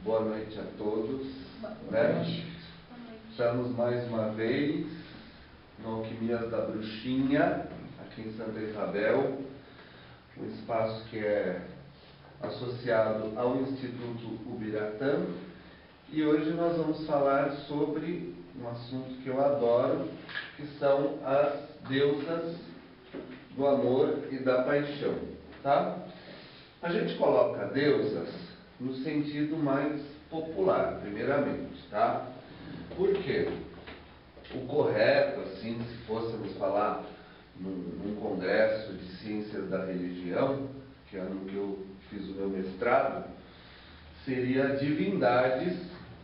Boa noite a todos. Boa noite. Estamos mais uma vez no Alquimias da Bruxinha, aqui em Santa Isabel, um espaço que é associado ao Instituto Ubiratã. E hoje nós vamos falar sobre um assunto que eu adoro, que são as deusas do amor e da paixão, tá? A gente coloca deusas no sentido mais popular, primeiramente, tá? Por quê? O correto, assim, se fôssemos falar num congresso de ciências da religião, que é no que eu fiz o meu mestrado, seria divindades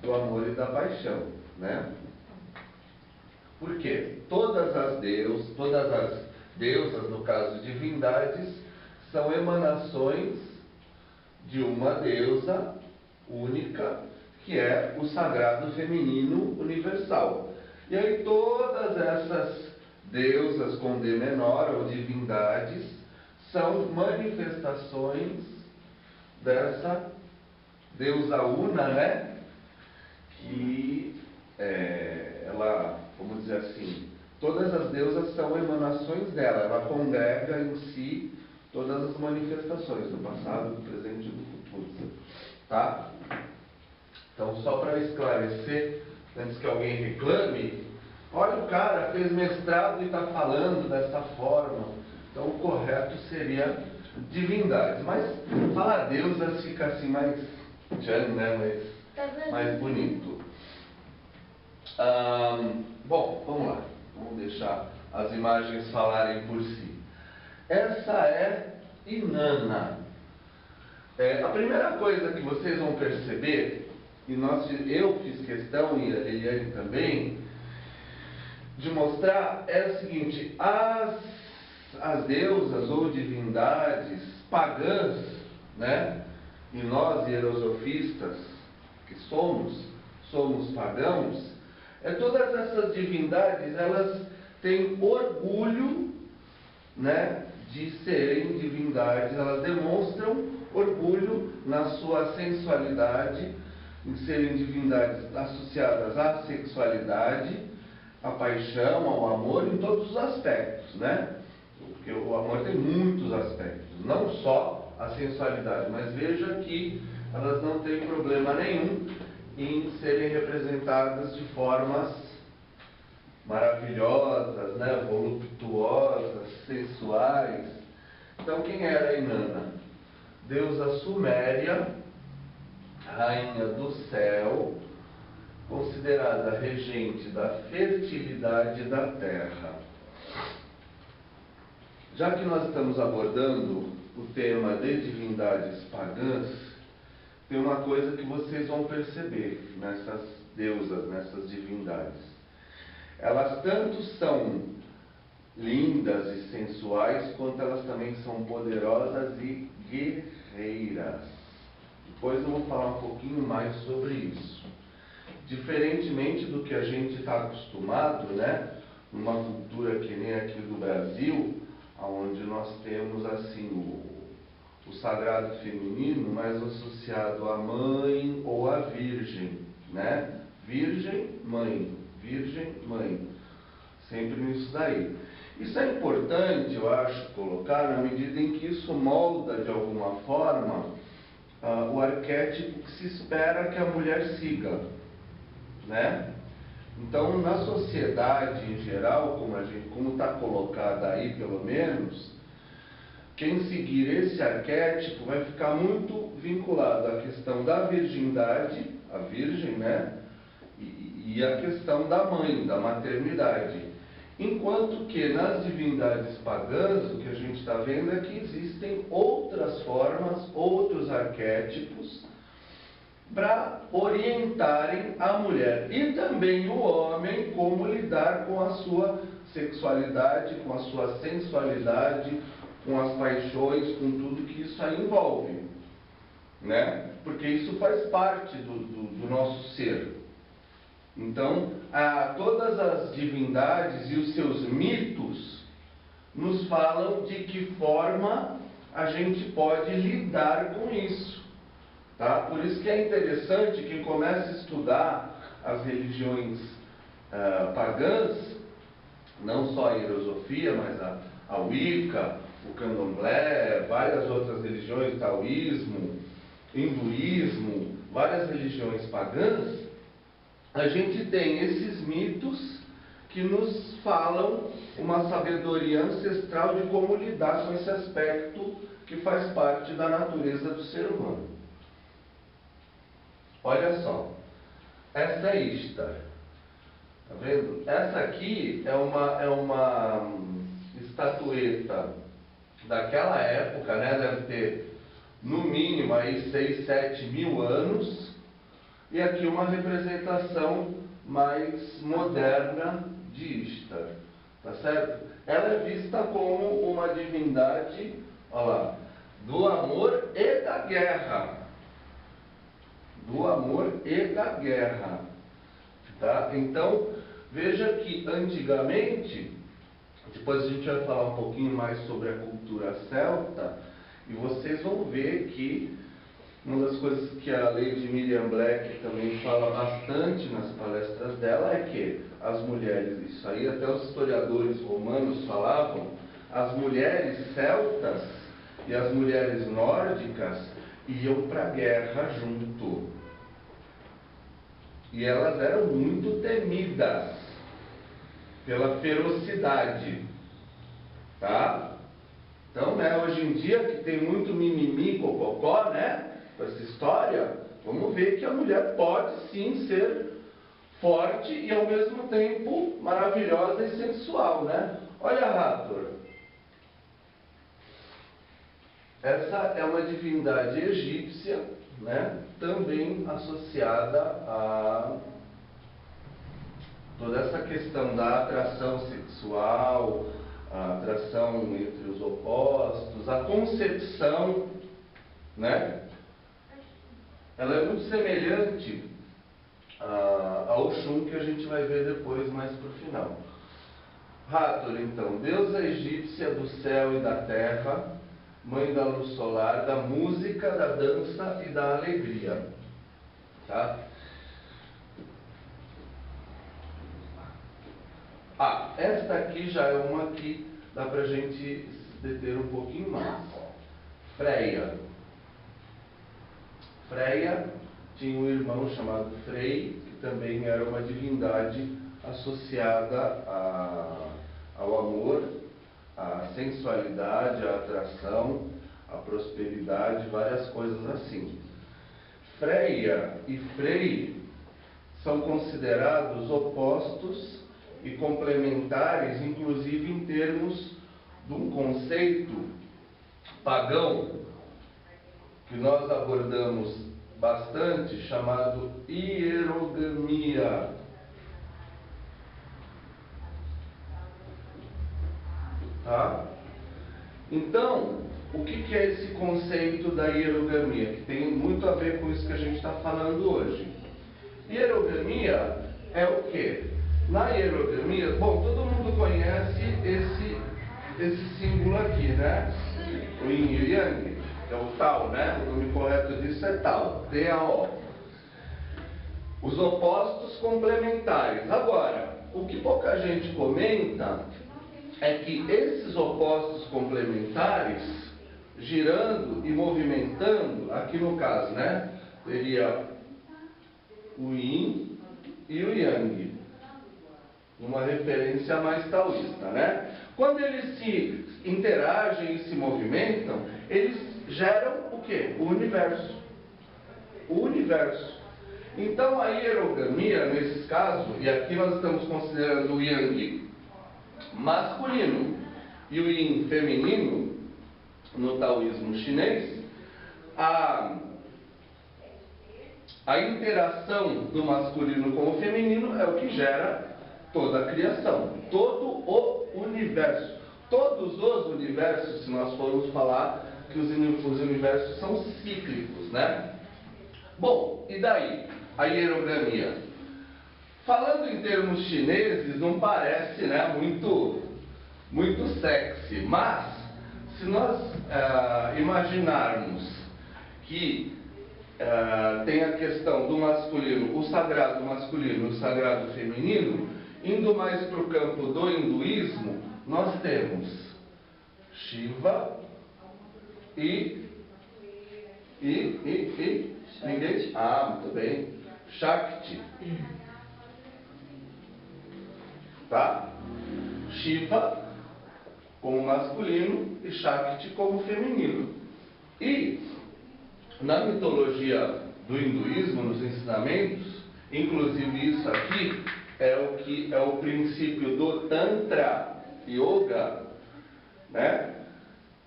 do amor e da paixão, né? Por quê? Todas as deusas, no caso divindades, são emanações de uma deusa única, que é o sagrado feminino universal. E aí todas essas deusas com D menor, ou divindades, são manifestações dessa deusa una, né? Que ela, vamos dizer assim, todas as deusas são emanações dela, ela congrega em si todas as manifestações do passado, do presente e do futuro, tá? Então, só para esclarecer, antes que alguém reclame, olha, o cara fez mestrado e está falando dessa forma. Então, o correto seria divindades. Mas falar deusas fica assim mais tchan, né? Mais bonito. Bom, vamos lá. Vamos deixar as imagens falarem por si. Essa é Inanna. A primeira coisa que vocês vão perceber, e eu fiz questão, e a Eliane também, de mostrar, é o seguinte: as deusas ou divindades pagãs, né? E nós, hierosofistas, que somos pagãos, todas essas divindades, elas têm orgulho, né, de serem divindades, elas demonstram orgulho na sua sensualidade, em serem divindades associadas à sexualidade, à paixão, ao amor, em todos os aspectos, né? Porque o amor tem muitos aspectos, não só a sensualidade, mas veja que elas não têm problema nenhum em serem representadas de formas maravilhosas, né? Voluptuosas, sensuais. Então, quem era Inanna? Deusa suméria, rainha do céu, considerada regente da fertilidade da terra. Já que nós estamos abordando o tema de divindades pagãs, tem uma coisa que vocês vão perceber nessas deusas, nessas divindades. Elas tanto são lindas e sensuais, quanto elas também são poderosas e guerreiras. Depois eu vou falar um pouquinho mais sobre isso. Diferentemente do que a gente está acostumado, né? Numa cultura que nem aqui do Brasil, onde nós temos assim o sagrado feminino mais associado à mãe ou à virgem, né? Virgem, mãe. Virgem, mãe. Sempre nisso daí. Isso é importante, eu acho, colocar na medida em que isso molda, de alguma forma, o arquétipo que se espera que a mulher siga, né? Então, na sociedade em geral, como está colocada aí, pelo menos, quem seguir esse arquétipo vai ficar muito vinculado à questão da virgindade, a virgem, né? E a questão da mãe, da maternidade. Enquanto que nas divindades pagãs, o que a gente está vendo é que existem outras formas, outros arquétipos, para orientarem a mulher e também o homem como lidar com a sua sexualidade, com a sua sensualidade, com as paixões, com tudo que isso aí envolve, né? Porque isso faz parte do nosso ser. Então, todas as divindades e os seus mitos nos falam de que forma a gente pode lidar com isso. Tá? Por isso que é interessante quem começa a estudar as religiões pagãs, não só a Hierosofia, mas a Wicca, o Candomblé, várias outras religiões, taoísmo, hinduísmo, várias religiões pagãs, a gente tem esses mitos que nos falam uma sabedoria ancestral de como lidar com esse aspecto que faz parte da natureza do ser humano. Olha só, essa é Ishtar, tá vendo? Essa aqui é uma estatueta daquela época, né? Deve ter no mínimo aí 6, 7 mil anos, e aqui uma representação mais moderna de Ishtar, tá certo? Ela é vista como uma divindade, olha lá, do amor e da guerra. Do amor e da guerra. Tá? Então, veja que antigamente, depois a gente vai falar um pouquinho mais sobre a cultura celta, e vocês vão ver que uma das coisas que a Lady Miriam Black também fala bastante nas palestras dela é que as mulheres, isso aí até os historiadores romanos falavam, as mulheres celtas e as mulheres nórdicas iam para a guerra junto. E elas eram muito temidas pela ferocidade. Tá? Então, né, hoje em dia que tem muito mimimi, cococó, né, com essa história, vamos ver que a mulher pode sim ser forte e ao mesmo tempo maravilhosa e sensual, né? Olha a Hathor. Essa é uma divindade egípcia, né, também associada a toda essa questão da atração sexual, a atração entre os opostos, a concepção, né? Ela é muito semelhante ao Oxum, que a gente vai ver depois, mais para o final. Hathor, então, deusa egípcia do céu e da terra, mãe da luz solar, da música, da dança e da alegria. Tá? Esta aqui já é uma que dá para a gente se deter um pouquinho mais. Freia. Freia tinha um irmão chamado Frei, que também era uma divindade associada ao amor, à sensualidade, à atração, à prosperidade, várias coisas assim. Freia e Frei são considerados opostos e complementares, inclusive em termos de um conceito pagão que nós abordamos bastante, chamado hierogamia. Tá? Então, o que é esse conceito da hierogamia? Que tem muito a ver com isso que a gente está falando hoje. Hierogamia é o quê? Na hierogamia, bom, todo mundo conhece esse símbolo aqui, né? O Yin e o Yang, é o Tao, né? O nome correto disso é Tao, T-A-O. Os opostos complementares. Agora, o que pouca gente comenta é que esses opostos complementares, girando e movimentando, aqui no caso, né? Teria o Yin e o Yang. Uma referência mais taoísta, né? Quando eles se interagem e se movimentam, eles geram o quê? O universo. O universo. Então a hierogamia, nesses casos, e aqui nós estamos considerando o Yang masculino e o Yin feminino, no taoísmo chinês, a interação do masculino com o feminino é o que gera toda a criação, todo o universo. Todos os universos, se nós formos falar que os universos são cíclicos, né? Bom, e daí? A hierogamia. Falando em termos chineses, não parece, né, muito sexy, mas se nós imaginarmos que tem a questão do masculino, o sagrado masculino e o sagrado feminino. Indo mais para o campo do hinduísmo, nós temos Shiva e ninguém? Ah, muito bem. Shakti. Tá? Shiva como masculino e Shakti como feminino. E na mitologia do hinduísmo, nos ensinamentos, inclusive isso aqui é o princípio do Tantra Yoga, né?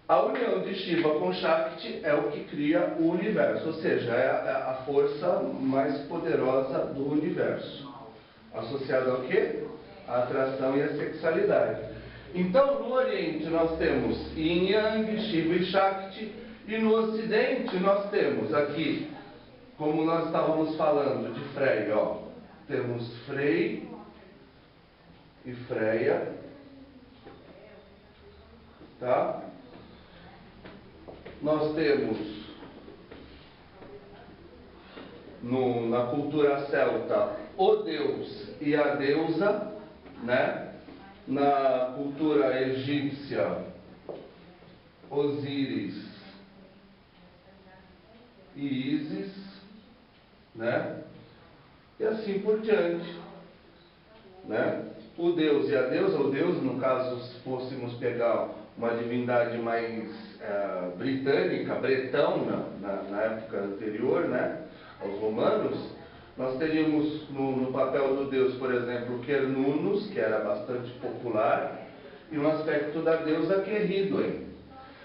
A união de Shiva com Shakti é o que cria o universo, ou seja, é a força mais poderosa do universo. Associada ao quê? A atração e a sexualidade. Então, no Oriente nós temos Yin Yang, Shiva e Shakti, e no Ocidente nós temos aqui, como nós estávamos falando de Freia, ó, temos Frei e Freia, tá? Nós temos na cultura celta o deus e a deusa, né? Na cultura egípcia, Osíris e Ísis, né? E assim por diante, né? O deus e a deusa, o deus, no caso, se fôssemos pegar uma divindade mais britânica, bretão, na época anterior, né, aos romanos, nós teríamos no papel do deus, por exemplo, Cernunnos, que era bastante popular, e no aspecto da deusa Querrídoe.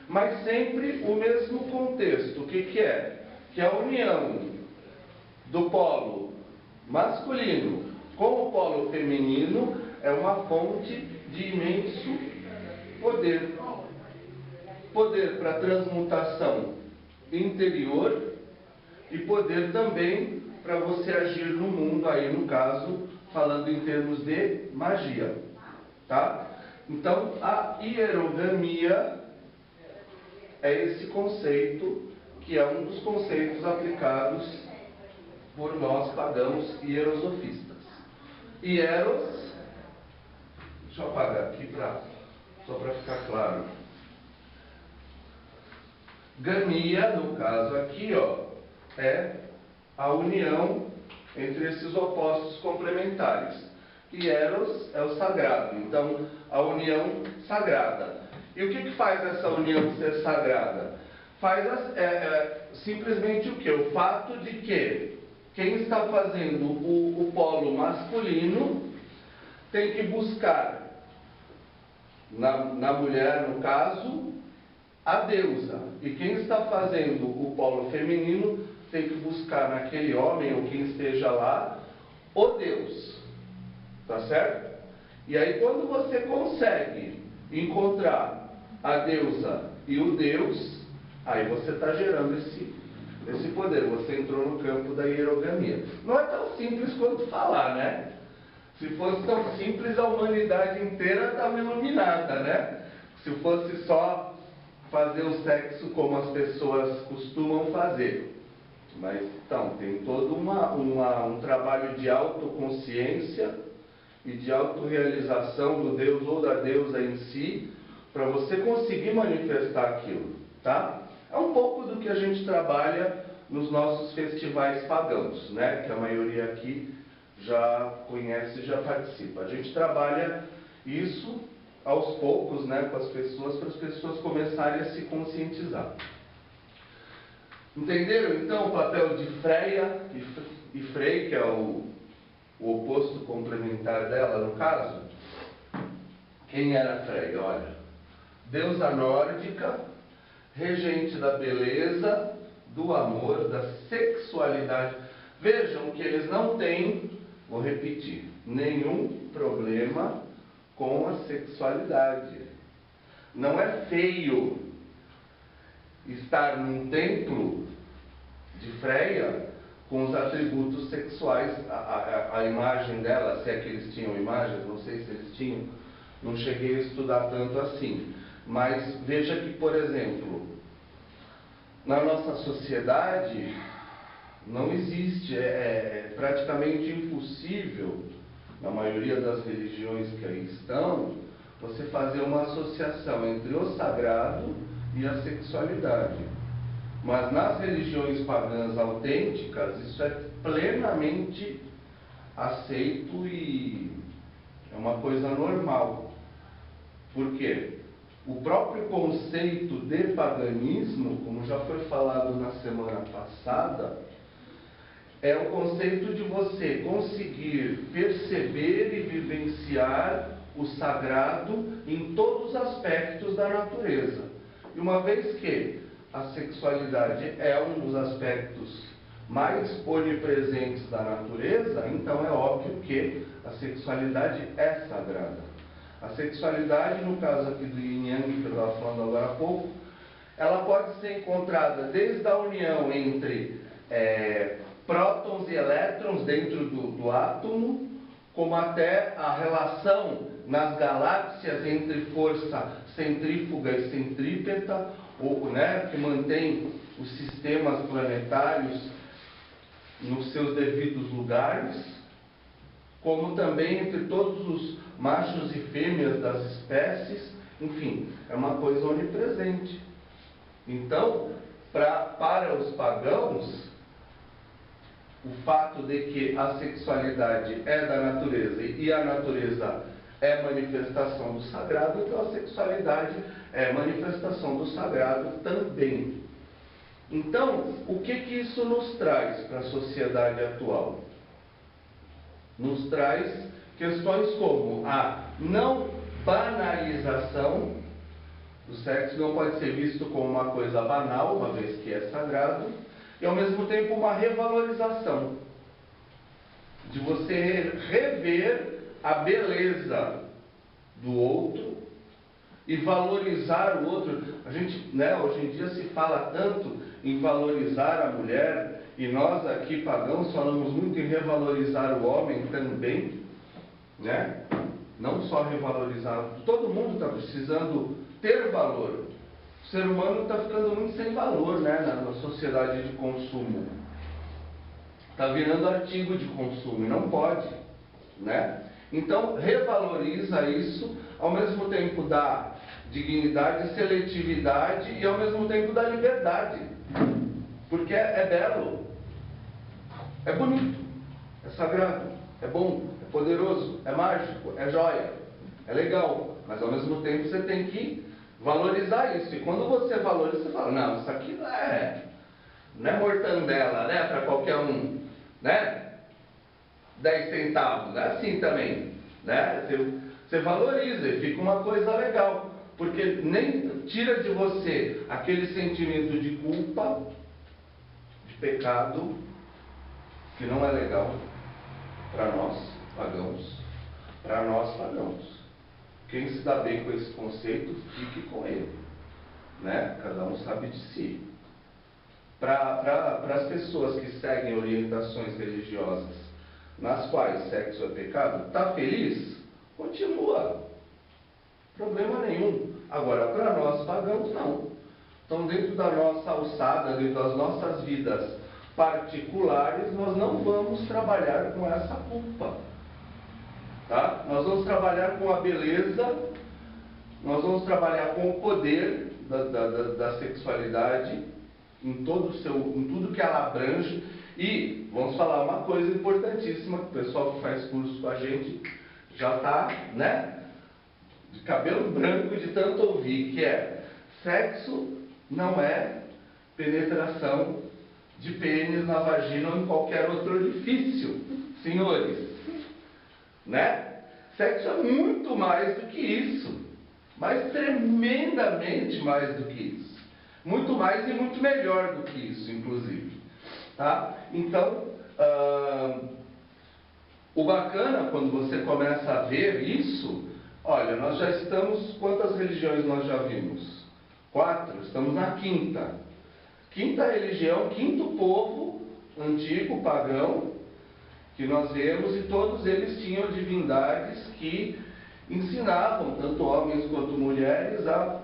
Mas sempre o mesmo contexto. O que é? Que a união do polo masculino com o polo feminino é uma fonte de imenso poder. Poder para transmutação interior e poder também para você agir no mundo, aí no caso, falando em termos de magia. Tá? Então, a hierogamia é esse conceito, que é um dos conceitos aplicados por nós pagãos hierosofistas. Hieros, deixa eu apagar aqui só para ficar claro. Gamia, no caso aqui, ó, é a união entre esses opostos complementares. E Eros é o sagrado, então a união sagrada. E o que faz essa união ser sagrada? Faz simplesmente o quê? O fato de que quem está fazendo o polo masculino tem que buscar, na mulher, no caso, a deusa. E quem está fazendo o polo feminino tem que buscar naquele homem, ou quem esteja lá, o Deus. Tá certo? E aí quando você consegue encontrar a deusa e o Deus, aí você está gerando esse poder. Você entrou no campo da hierogamia. Não é tão simples quanto falar, né? Se fosse tão simples, a humanidade inteira estava iluminada, né? Se fosse só fazer o sexo como as pessoas costumam fazer. Mas, então, tem todo um trabalho de autoconsciência e de autorrealização do Deus ou da deusa em si, para você conseguir manifestar aquilo, tá? É um pouco do que a gente trabalha nos nossos festivais pagãos, né? Que a maioria aqui já conhece e já participa. A gente trabalha isso aos poucos, né, com as pessoas, para as pessoas começarem a se conscientizar. Entenderam, então, o papel de Freia e Frei, que é o oposto complementar dela, no caso? Quem era Freia? Olha, deusa nórdica, regente da beleza, do amor, da sexualidade. Vejam que eles não têm, vou repetir, nenhum problema com a sexualidade. Não é feio estar num templo de Freia com os atributos sexuais, a imagem dela, se é que eles tinham imagens, não sei se eles tinham, não cheguei a estudar tanto assim. Mas veja que, por exemplo, na nossa sociedade, Não existe, é praticamente impossível, na maioria das religiões que aí estão, você fazer uma associação entre o sagrado e a sexualidade. Mas nas religiões pagãs autênticas, isso é plenamente aceito e é uma coisa normal. Por quê? O próprio conceito de paganismo, como já foi falado na semana passada, é o conceito de você conseguir perceber e vivenciar o sagrado em todos os aspectos da natureza. E uma vez que a sexualidade é um dos aspectos mais onipresentes da natureza, então é óbvio que a sexualidade é sagrada. A sexualidade, no caso aqui do Yin Yang, que eu estava falando agora há pouco, ela pode ser encontrada desde a união entre prótons e elétrons dentro do átomo, como até a relação nas galáxias entre força centrífuga e centrípeta, que mantém os sistemas planetários nos seus devidos lugares, como também entre todos os machos e fêmeas das espécies, enfim, é uma coisa onipresente. Então, para os pagãos, o fato de que a sexualidade é da natureza e a natureza é manifestação do sagrado, então a sexualidade é manifestação do sagrado também. Então, o que isso nos traz para a sociedade atual? Nos traz questões como a não banalização. O sexo não pode ser visto como uma coisa banal, uma vez que é sagrado, e ao mesmo tempo uma revalorização, de você rever a beleza do outro e valorizar o outro. A gente, hoje em dia se fala tanto em valorizar a mulher, e nós aqui pagãos falamos muito em revalorizar o homem também, né? Não só revalorizar, todo mundo está precisando ter valor. O ser humano está ficando muito sem valor, na sociedade de consumo. Está virando artigo de consumo, e não pode, Então, revaloriza isso, ao mesmo tempo da dignidade, seletividade e ao mesmo tempo da liberdade. Porque é belo, é bonito, é sagrado, é bom, é poderoso, é mágico, é joia, é legal. Mas ao mesmo tempo você tem que valorizar isso. E quando você valoriza, você fala, não, isso aqui não é mortandela, para qualquer um, 10 centavos, não é assim também, Você valoriza e fica uma coisa legal, porque nem tira de você aquele sentimento de culpa, de pecado, que não é legal para nós pagãos, Quem se dá bem com esse conceito, fique com ele, Cada um sabe de si. Para as pessoas que seguem orientações religiosas nas quais sexo é pecado, está feliz? Continua. Problema nenhum. Agora, para nós pagãos, não. Então, dentro da nossa alçada, dentro das nossas vidas particulares, nós não vamos trabalhar com essa culpa. Tá? Nós vamos trabalhar com a beleza, nós vamos trabalhar com o poder da sexualidade, em tudo que ela abrange. E vamos falar uma coisa importantíssima, que o pessoal que faz curso com a gente já está, de cabelo branco de tanto ouvir, que é: sexo não é penetração de pênis na vagina ou em qualquer outro orifício, senhores. Sexo é muito mais do que isso, mas tremendamente mais do que isso. Muito mais e muito melhor do que isso, inclusive. Tá? Então, o bacana, quando você começa a ver isso, olha, nós já estamos, quantas religiões nós já vimos? 4, estamos na quinta. Quinta religião, quinto povo antigo, pagão, que nós vemos, e todos eles tinham divindades que ensinavam, tanto homens quanto mulheres, a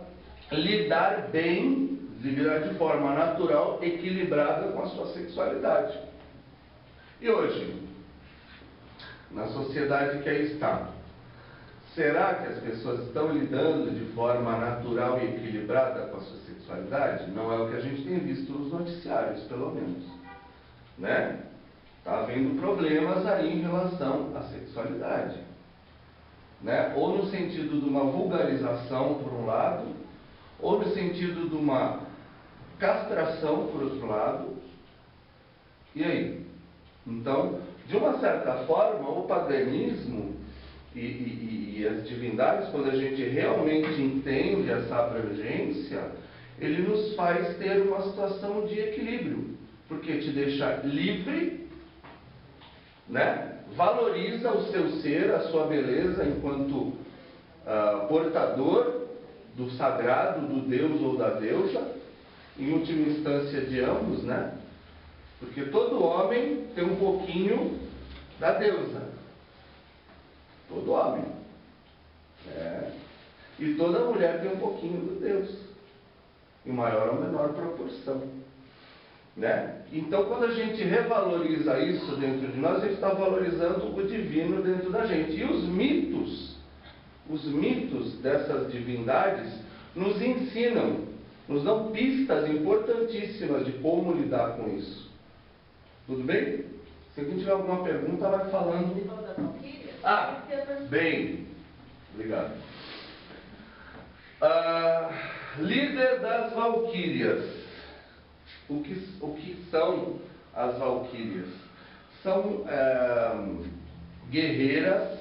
lidar bem viverá de forma natural, equilibrada com a sua sexualidade. E hoje, na sociedade que aí está, será que as pessoas estão lidando de forma natural e equilibrada com a sua sexualidade? Não é o que a gente tem visto nos noticiários, pelo menos, né? Está havendo problemas aí em relação à sexualidade, né? Ou no sentido de uma vulgarização, por um lado, ou no sentido de uma castração, por outro lado. E aí? Então, de uma certa forma, o paganismo e as divindades, quando a gente realmente entende essa abrangência, ele nos faz ter uma situação de equilíbrio, porque te deixa livre, né? Valoriza o seu ser, a sua beleza enquanto portador do sagrado, do Deus ou da deusa, em última instância de ambos, né? Porque todo homem tem um pouquinho da deusa. Todo homem. E toda mulher tem um pouquinho do Deus. Em maior ou menor proporção. Né? Então, quando a gente revaloriza isso dentro de nós, a gente está valorizando o divino dentro da gente. E os mitos dessas divindades nos ensinam, nos dão pistas importantíssimas de como lidar com isso. Tudo bem? Se alguém tiver alguma pergunta, vai falando. Você falou da Valquíria? Bem. Obrigado. Líder das Valquírias. O que são as Valquírias? São guerreiras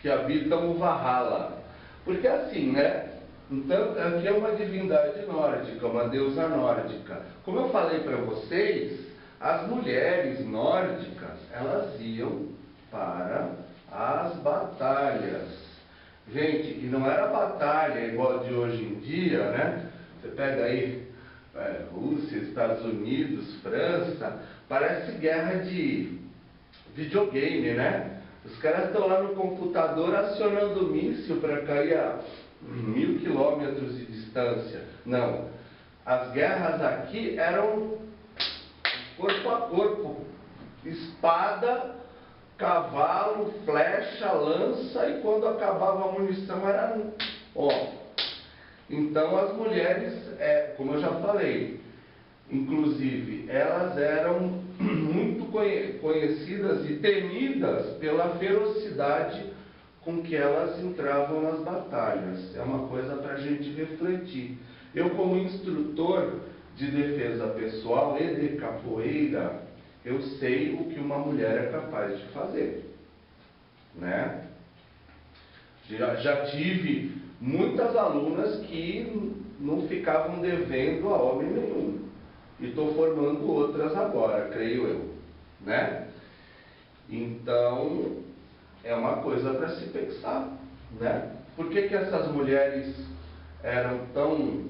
que habitam o Valhalla. Porque assim, né? Então, aqui é uma divindade nórdica, uma deusa nórdica. Como eu falei para vocês, as mulheres nórdicas, elas iam para as batalhas. Gente, e não era batalha igual de hoje em dia, né? Você pega aí Rússia, Estados Unidos, França, parece guerra de videogame, né? Os caras estão lá no computador acionando o míssil para cair a 1000 quilômetros de distância. Não. As guerras aqui eram corpo a corpo, espada, cavalo, flecha, lança, e quando acabava a munição era Então as mulheres, como eu já falei, inclusive, elas eram muito conhecidas e temidas pela ferocidade com que elas entravam nas batalhas. É uma coisa para a gente refletir. Eu, como instrutor de defesa pessoal e de capoeira, eu sei o que uma mulher é capaz de fazer, né? Já tive muitas alunas que não ficavam devendo a homem nenhum, e estou formando outras agora, creio eu, né? Então, é uma coisa para se pensar, né? Por que essas mulheres eram tão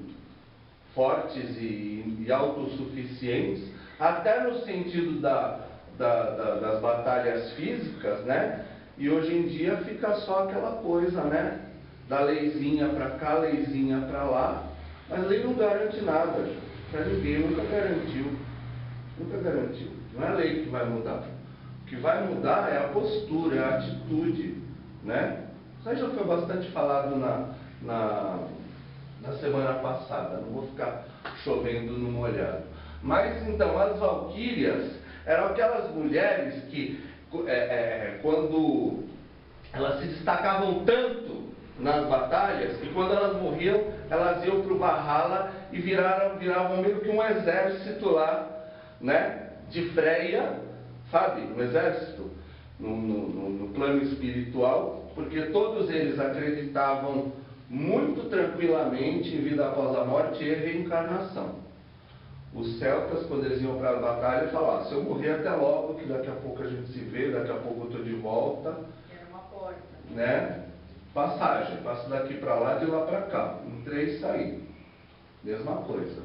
fortes e autossuficientes, até no sentido das batalhas físicas, né? E hoje em dia fica só aquela coisa, né? Da leizinha para cá, leizinha para lá, mas lei não garante nada para ninguém, nunca garantiu. Nunca garantiu. Não é a lei que vai mudar. O que vai mudar é a postura, é a atitude, né? Isso aí já foi bastante falado na semana passada, não vou ficar chovendo no molhado. Mas então, as valquírias eram aquelas mulheres que, quando elas se destacavam tanto nas batalhas, que quando elas morriam, elas iam para o Valhalla e viravam meio que um exército lá, né? De Freia, sabe? Um exército no plano espiritual, porque todos eles acreditavam muito tranquilamente em vida após a morte e reencarnação. Os celtas, quando eles iam para a batalha, falavam: se eu morrer, até logo, que daqui a pouco a gente se vê, daqui a pouco eu estou de volta. Era uma porta. Né? Passagem, passo daqui para lá, de lá para cá. Entrei e saí. Mesma coisa.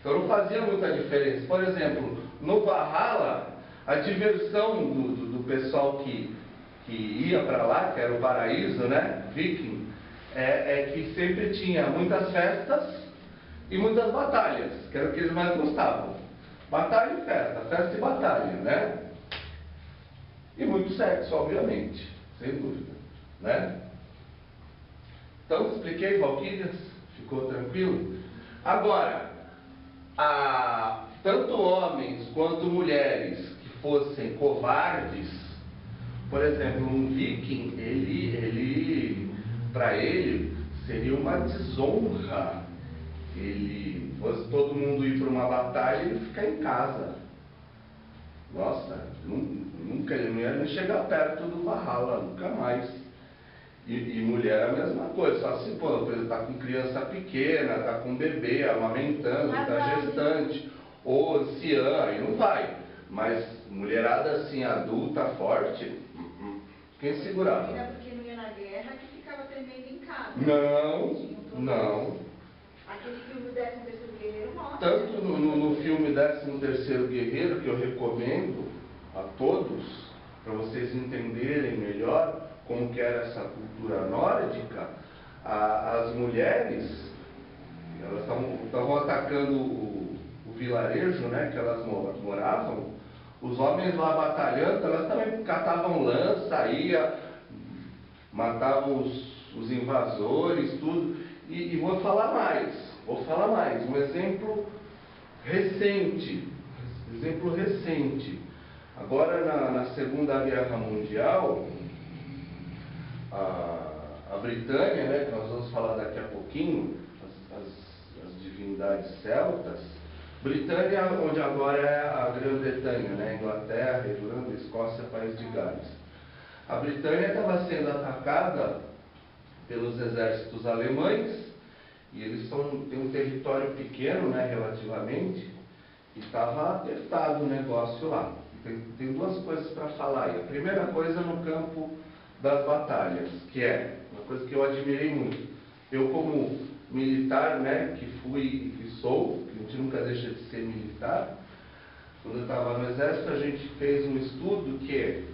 Então não fazia muita diferença. Por exemplo, no Valhalla, a diversão do pessoal que ia para lá, que era o paraíso, né? Viking, é que sempre tinha muitas festas, e muitas batalhas, que era o que eles mais gostavam. Batalha e festa, festa e batalha, né? E muito sexo, obviamente, sem dúvida, né? Então, expliquei Valquírias? Ficou tranquilo? Agora, tanto homens quanto mulheres que fossem covardes, por exemplo, um viking, para ele, seria uma desonra fosse todo mundo ir para uma batalha e ele ficar em casa. Nossa, nunca ele não ia nem chegar perto do Valhalla, nunca mais. E mulher é a mesma coisa, só se está com criança pequena, está com bebê, amamentando, está gestante, ou anciã, aí não vai. Mas mulherada assim, adulta, forte, quem segurava? Era porque não ia na guerra que ficava tremendo em casa. Não. Aquele filme 13º Guerreiro mostra. Tanto no filme 13º Guerreiro, que eu recomendo a todos, para vocês entenderem melhor como que era essa cultura nórdica, as mulheres, elas estavam atacando o vilarejo, né, que elas moravam, os homens lá batalhando, elas também catavam lança, matavam os invasores, tudo. E vou falar mais, um exemplo recente. Agora na Segunda Guerra Mundial, a Britânia, né, que nós vamos falar daqui a pouquinho, as divindades celtas, Britânia, onde agora é a Grã-Bretanha, né, Inglaterra, Irlanda, Escócia, País de Gales. A Britânia estava sendo atacada pelos exércitos alemães, e eles têm um território pequeno, né, relativamente, e estava apertado o negócio lá. Tem duas coisas para falar aí. A primeira coisa no campo das batalhas, que é uma coisa que eu admirei muito. Eu, como militar, né, que fui e que sou, que a gente nunca deixa de ser militar, quando eu estava no exército, a gente fez um estudo que,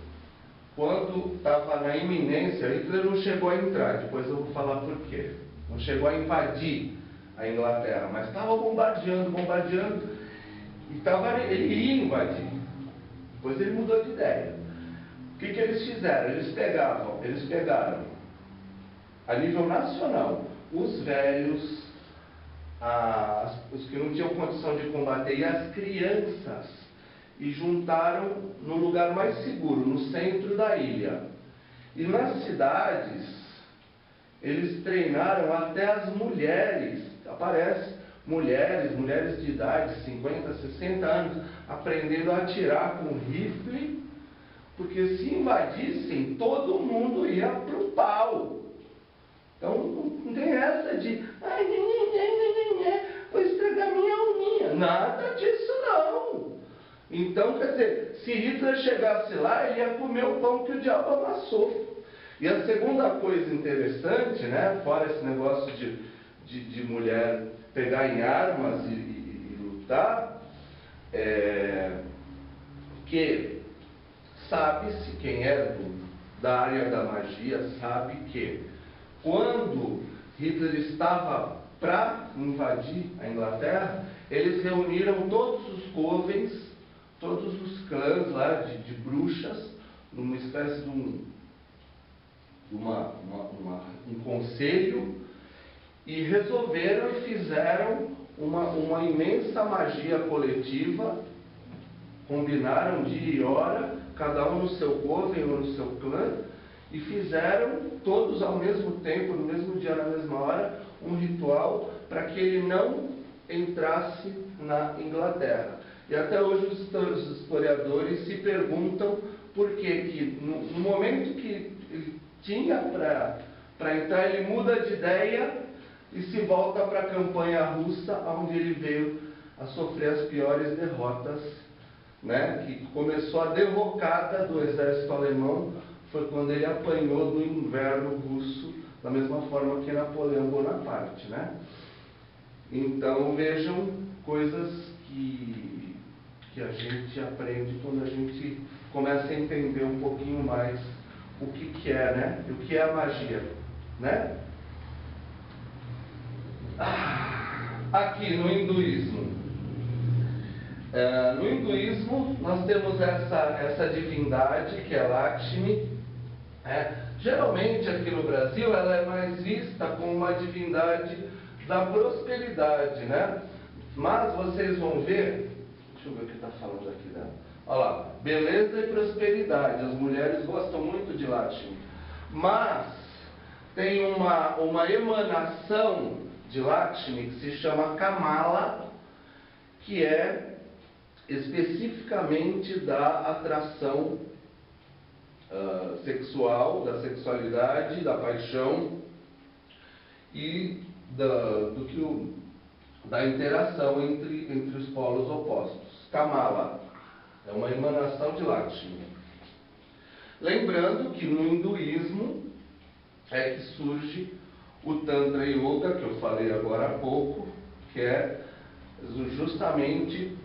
quando estava na iminência, Hitler não chegou a entrar, depois eu vou falar por quê. Não chegou a invadir a Inglaterra, mas estava bombardeando, e ele ia invadir. Depois ele mudou de ideia. O que eles fizeram? Eles pegaram, a nível nacional, os velhos, os que não tinham condição de combater, e as crianças, e juntaram no lugar mais seguro, no centro da ilha. E nas cidades, eles treinaram até as mulheres, mulheres de idade, 50, 60 anos, aprendendo a atirar com rifle, porque se invadissem, todo mundo ia pro pau. Então não tem essa de, vou estragar minha uninha. Nada disso não. Então, quer dizer, se Hitler chegasse lá, ele ia comer o pão que o diabo amassou. E a segunda coisa interessante, né, fora esse negócio de mulher pegar em armas e lutar, que sabe-se, quem é da área da magia, sabe que quando Hitler estava para invadir a Inglaterra, eles reuniram todos os covens, todos os clãs lá de bruxas, numa espécie de um conselho, e resolveram e fizeram uma imensa magia coletiva, combinaram dia e hora, cada um no seu coven ou no seu clã, e fizeram todos ao mesmo tempo, no mesmo dia, na mesma hora, um ritual para que ele não entrasse na Inglaterra. E até hoje os historiadores se perguntam por que no momento que ele tinha para entrar, ele muda de ideia e se volta para a campanha russa, onde ele veio a sofrer as piores derrotas, né? Que começou a derrocada do exército alemão, foi quando ele apanhou do inverno russo, da mesma forma que Napoleão Bonaparte, né? Então vejam coisas que a gente aprende quando a gente começa a entender um pouquinho mais o que é, né? O que é a magia, né? aqui no hinduísmo. No hinduísmo, nós temos essa divindade que é Lakshmi. Geralmente, aqui no Brasil, ela é mais vista como uma divindade da prosperidade, né? Mas vocês vão ver, deixa eu ver o que está falando aqui dela. Olha lá, beleza e prosperidade. As mulheres gostam muito de Lakshmi. Mas tem uma emanação de Lakshmi que se chama Kamala, que é especificamente da atração sexual, da sexualidade, da paixão e da interação entre os polos opostos. Kamala é uma emanação de Lakshmi. Lembrando que no hinduísmo é que surge o Tantra Yoga, que eu falei agora há pouco, que é justamente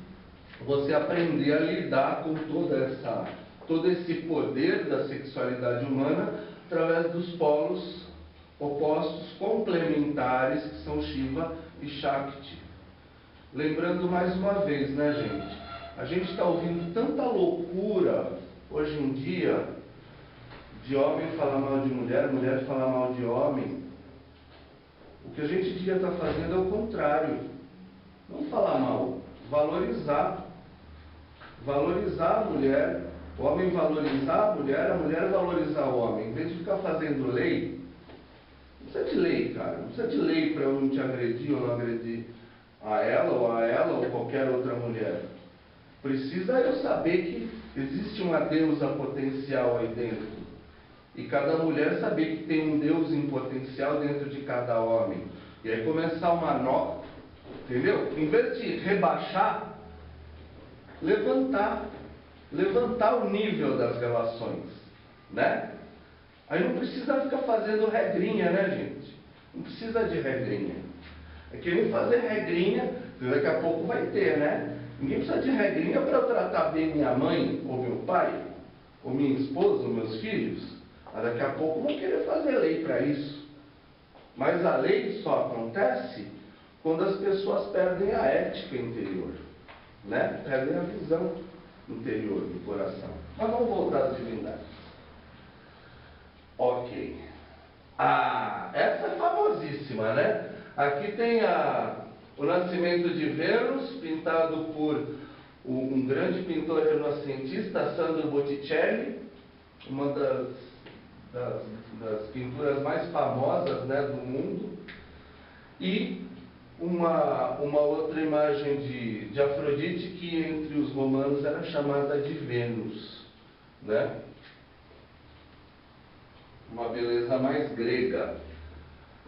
você aprender a lidar com todo esse poder da sexualidade humana através dos polos opostos complementares que são Shiva e Shakti. Lembrando mais uma vez, né, gente? A gente está ouvindo tanta loucura hoje em dia de homem falar mal de mulher, mulher falar mal de homem. O que a gente devia estar fazendo é o contrário. Não falar mal, valorizar. Valorizar a mulher, o homem valorizar a mulher valorizar o homem. Em vez de ficar fazendo lei, não precisa de lei, cara. Não precisa de lei para eu não te agredir ou não agredir a ela ou qualquer outra mulher. Precisa eu saber que existe uma deusa potencial aí dentro. E cada mulher saber que tem um Deus em potencial dentro de cada homem. E aí começar uma nova, entendeu? Em vez de rebaixar, levantar o nível das relações, né? Aí não precisa ficar fazendo regrinha, né, gente? Não precisa de regrinha. É que nem fazer regrinha, daqui a pouco vai ter, né? Ninguém precisa de regrinha para eu tratar bem minha mãe, ou meu pai, ou minha esposa, ou meus filhos. Mas daqui a pouco vão querer fazer lei para isso. Mas a lei só acontece quando as pessoas perdem a ética interior, né? Perdem a visão interior do coração. Mas vamos voltar às divindades. Ok. Essa é famosíssima, né? Aqui tem o nascimento de Vênus, pintado por um grande pintor renascentista, Sandro Botticelli, uma das pinturas mais famosas, né, do mundo. E uma outra imagem de Afrodite que entre os romanos era chamada de Vênus, né? Uma beleza mais grega.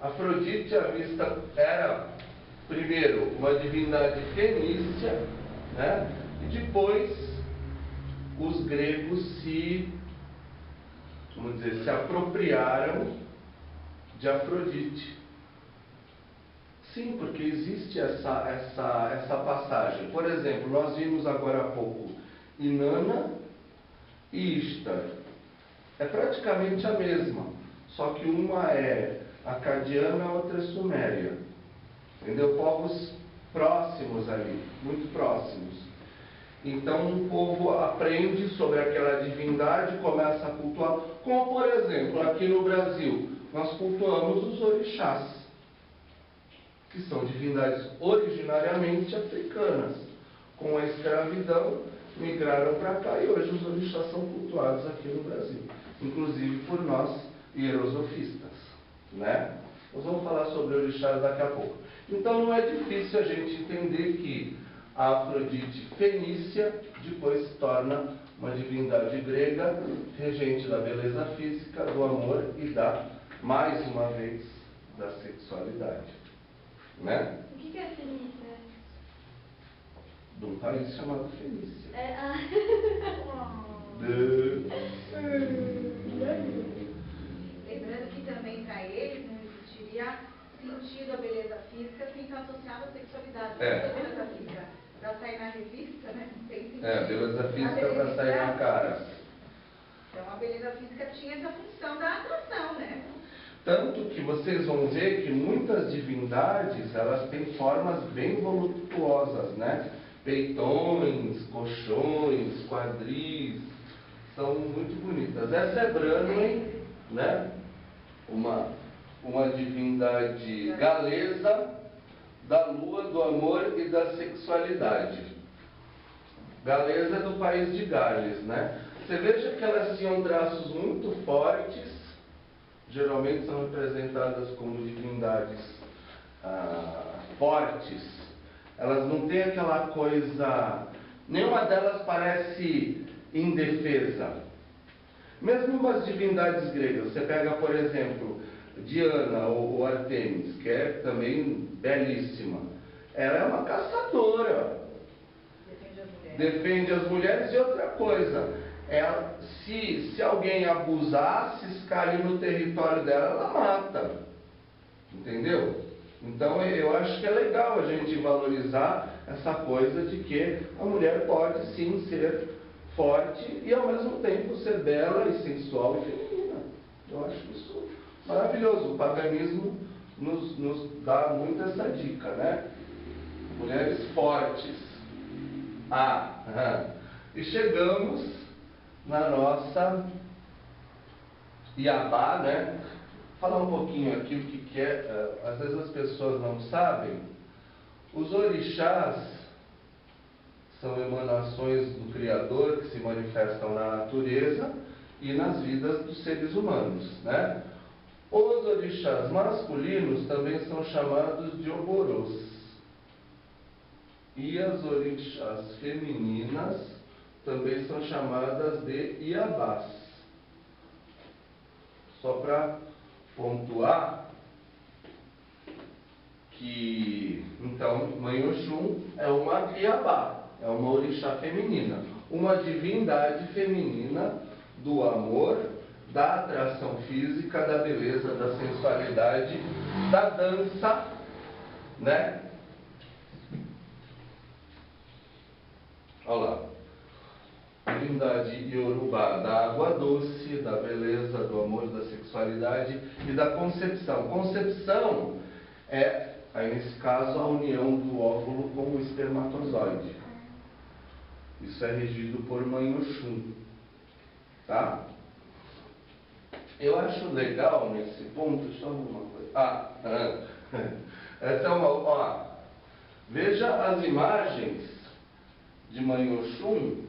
Afrodite à vista era primeiro uma divindade fenícia, né? E depois os gregos se apropriaram de Afrodite. Sim, porque existe essa passagem. Por exemplo, nós vimos agora há pouco Inanna e Ishtar. É praticamente a mesma, só que uma é acadiana, a outra é suméria. Entendeu? Povos próximos ali, muito próximos. Então o povo aprende sobre aquela divindade, começa a cultuar. Como, por exemplo, aqui no Brasil, nós cultuamos os orixás, que são divindades originariamente africanas. Com a escravidão, migraram para cá e hoje os orixás são cultuados aqui no Brasil, inclusive por nós hierosofistas, né? Nós vamos falar sobre orixás daqui a pouco. Então não é difícil a gente entender que a Afrodite fenícia depois se torna uma divindade grega, regente da beleza física, do amor e mais uma vez, da sexualidade. Né? O que é Fenícia? De um país chamado Fenícia. Lembrando que também para eles não existiria sentido a beleza física sem estar associada à sexualidade. A beleza física para sair na revista, né? Não tem sentido. A beleza física para sair na cara. Então a beleza física tinha essa função da atração, né? Tanto que vocês vão ver que muitas divindades, elas têm formas bem voluptuosas, né? Peitões, colchões, quadris, são muito bonitas. Essa é Branwen, né? Uma divindade galesa da lua, do amor e da sexualidade. Galesa é do país de Gales, né? Você veja que elas tinham traços muito fortes, geralmente são representadas como divindades fortes. Elas não têm aquela coisa, nenhuma delas parece indefesa. Mesmo umas divindades gregas, você pega, por exemplo, Diana ou Artemis, que é também belíssima. Ela é uma caçadora. Defende as mulheres. E outra coisa, se alguém abusar, se escalhe no território dela, ela mata. Entendeu? Então eu acho que é legal a gente valorizar essa coisa de que a mulher pode sim ser forte e ao mesmo tempo ser bela e sensual e feminina. Eu acho isso maravilhoso. O paganismo nos dá muito essa dica, né? Mulheres fortes. E chegamos na nossa Iabá, né? Falar um pouquinho aqui o que é. Às vezes as pessoas não sabem. Os orixás são emanações do Criador que se manifestam na natureza e nas vidas dos seres humanos, né? Os orixás masculinos também são chamados de oborôs. E as orixás femininas também são chamadas de iabás. Só para pontuar que, então, Mãe Oxum é uma iabá, é uma orixá feminina, uma divindade feminina do amor, da atração física, da beleza, da sensualidade, da dança, né? Olha lá. Divindade iorubá da água doce, da beleza, do amor, da sexualidade e da concepção. Concepção é, aí nesse caso, a união do óvulo com o espermatozoide. Isso é regido por Mãe Oxum. Tá? Eu acho legal nesse ponto, deixa eu ver uma coisa. Essa é uma. Veja as imagens de Mãe Oxum.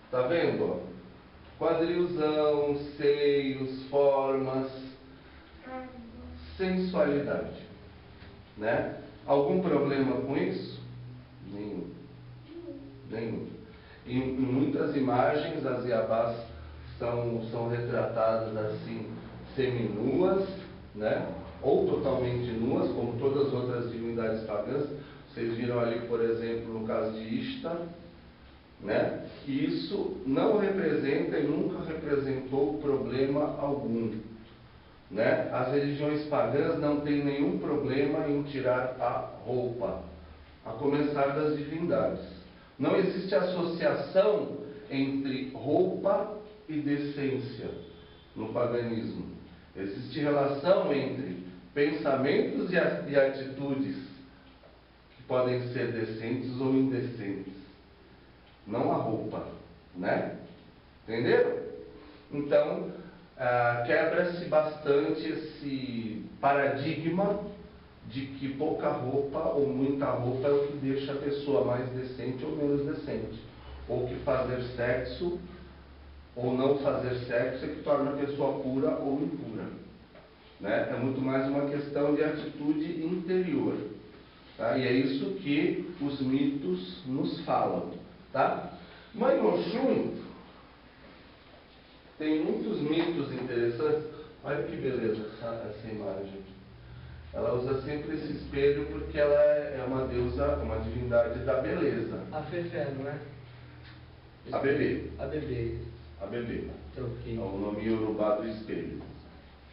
Tá vendo? Quadrilzão, seios, formas, sensualidade, né? Algum problema com isso? Nenhum. Nenhum. Em muitas imagens as iabás são retratadas assim, seminuas, né? Ou totalmente nuas, como todas as outras divindades pagãs. Vocês viram ali, por exemplo, no caso de Ishtar, né? Isso não representa e nunca representou problema algum, né? As religiões pagãs não têm nenhum problema em tirar a roupa, a começar das divindades. Não existe associação entre roupa e decência no paganismo. Existe relação entre pensamentos e atitudes que podem ser decentes ou indecentes. Não a roupa, né? Entenderam? Então, quebra-se bastante esse paradigma de que pouca roupa ou muita roupa é o que deixa a pessoa mais decente ou menos decente. Ou que fazer sexo ou não fazer sexo é que torna a pessoa pura ou impura, né? É muito mais uma questão de atitude interior, tá? E é isso que os mitos nos falam, tá? Mãe Oxum tem muitos mitos interessantes. Olha que beleza essa imagem. Ela usa sempre esse espelho porque ela é uma deusa, uma divindade da beleza. A Fefé, não é? A bebê. A bebê. A bebê. Troquei. É o nome iorubá do espelho.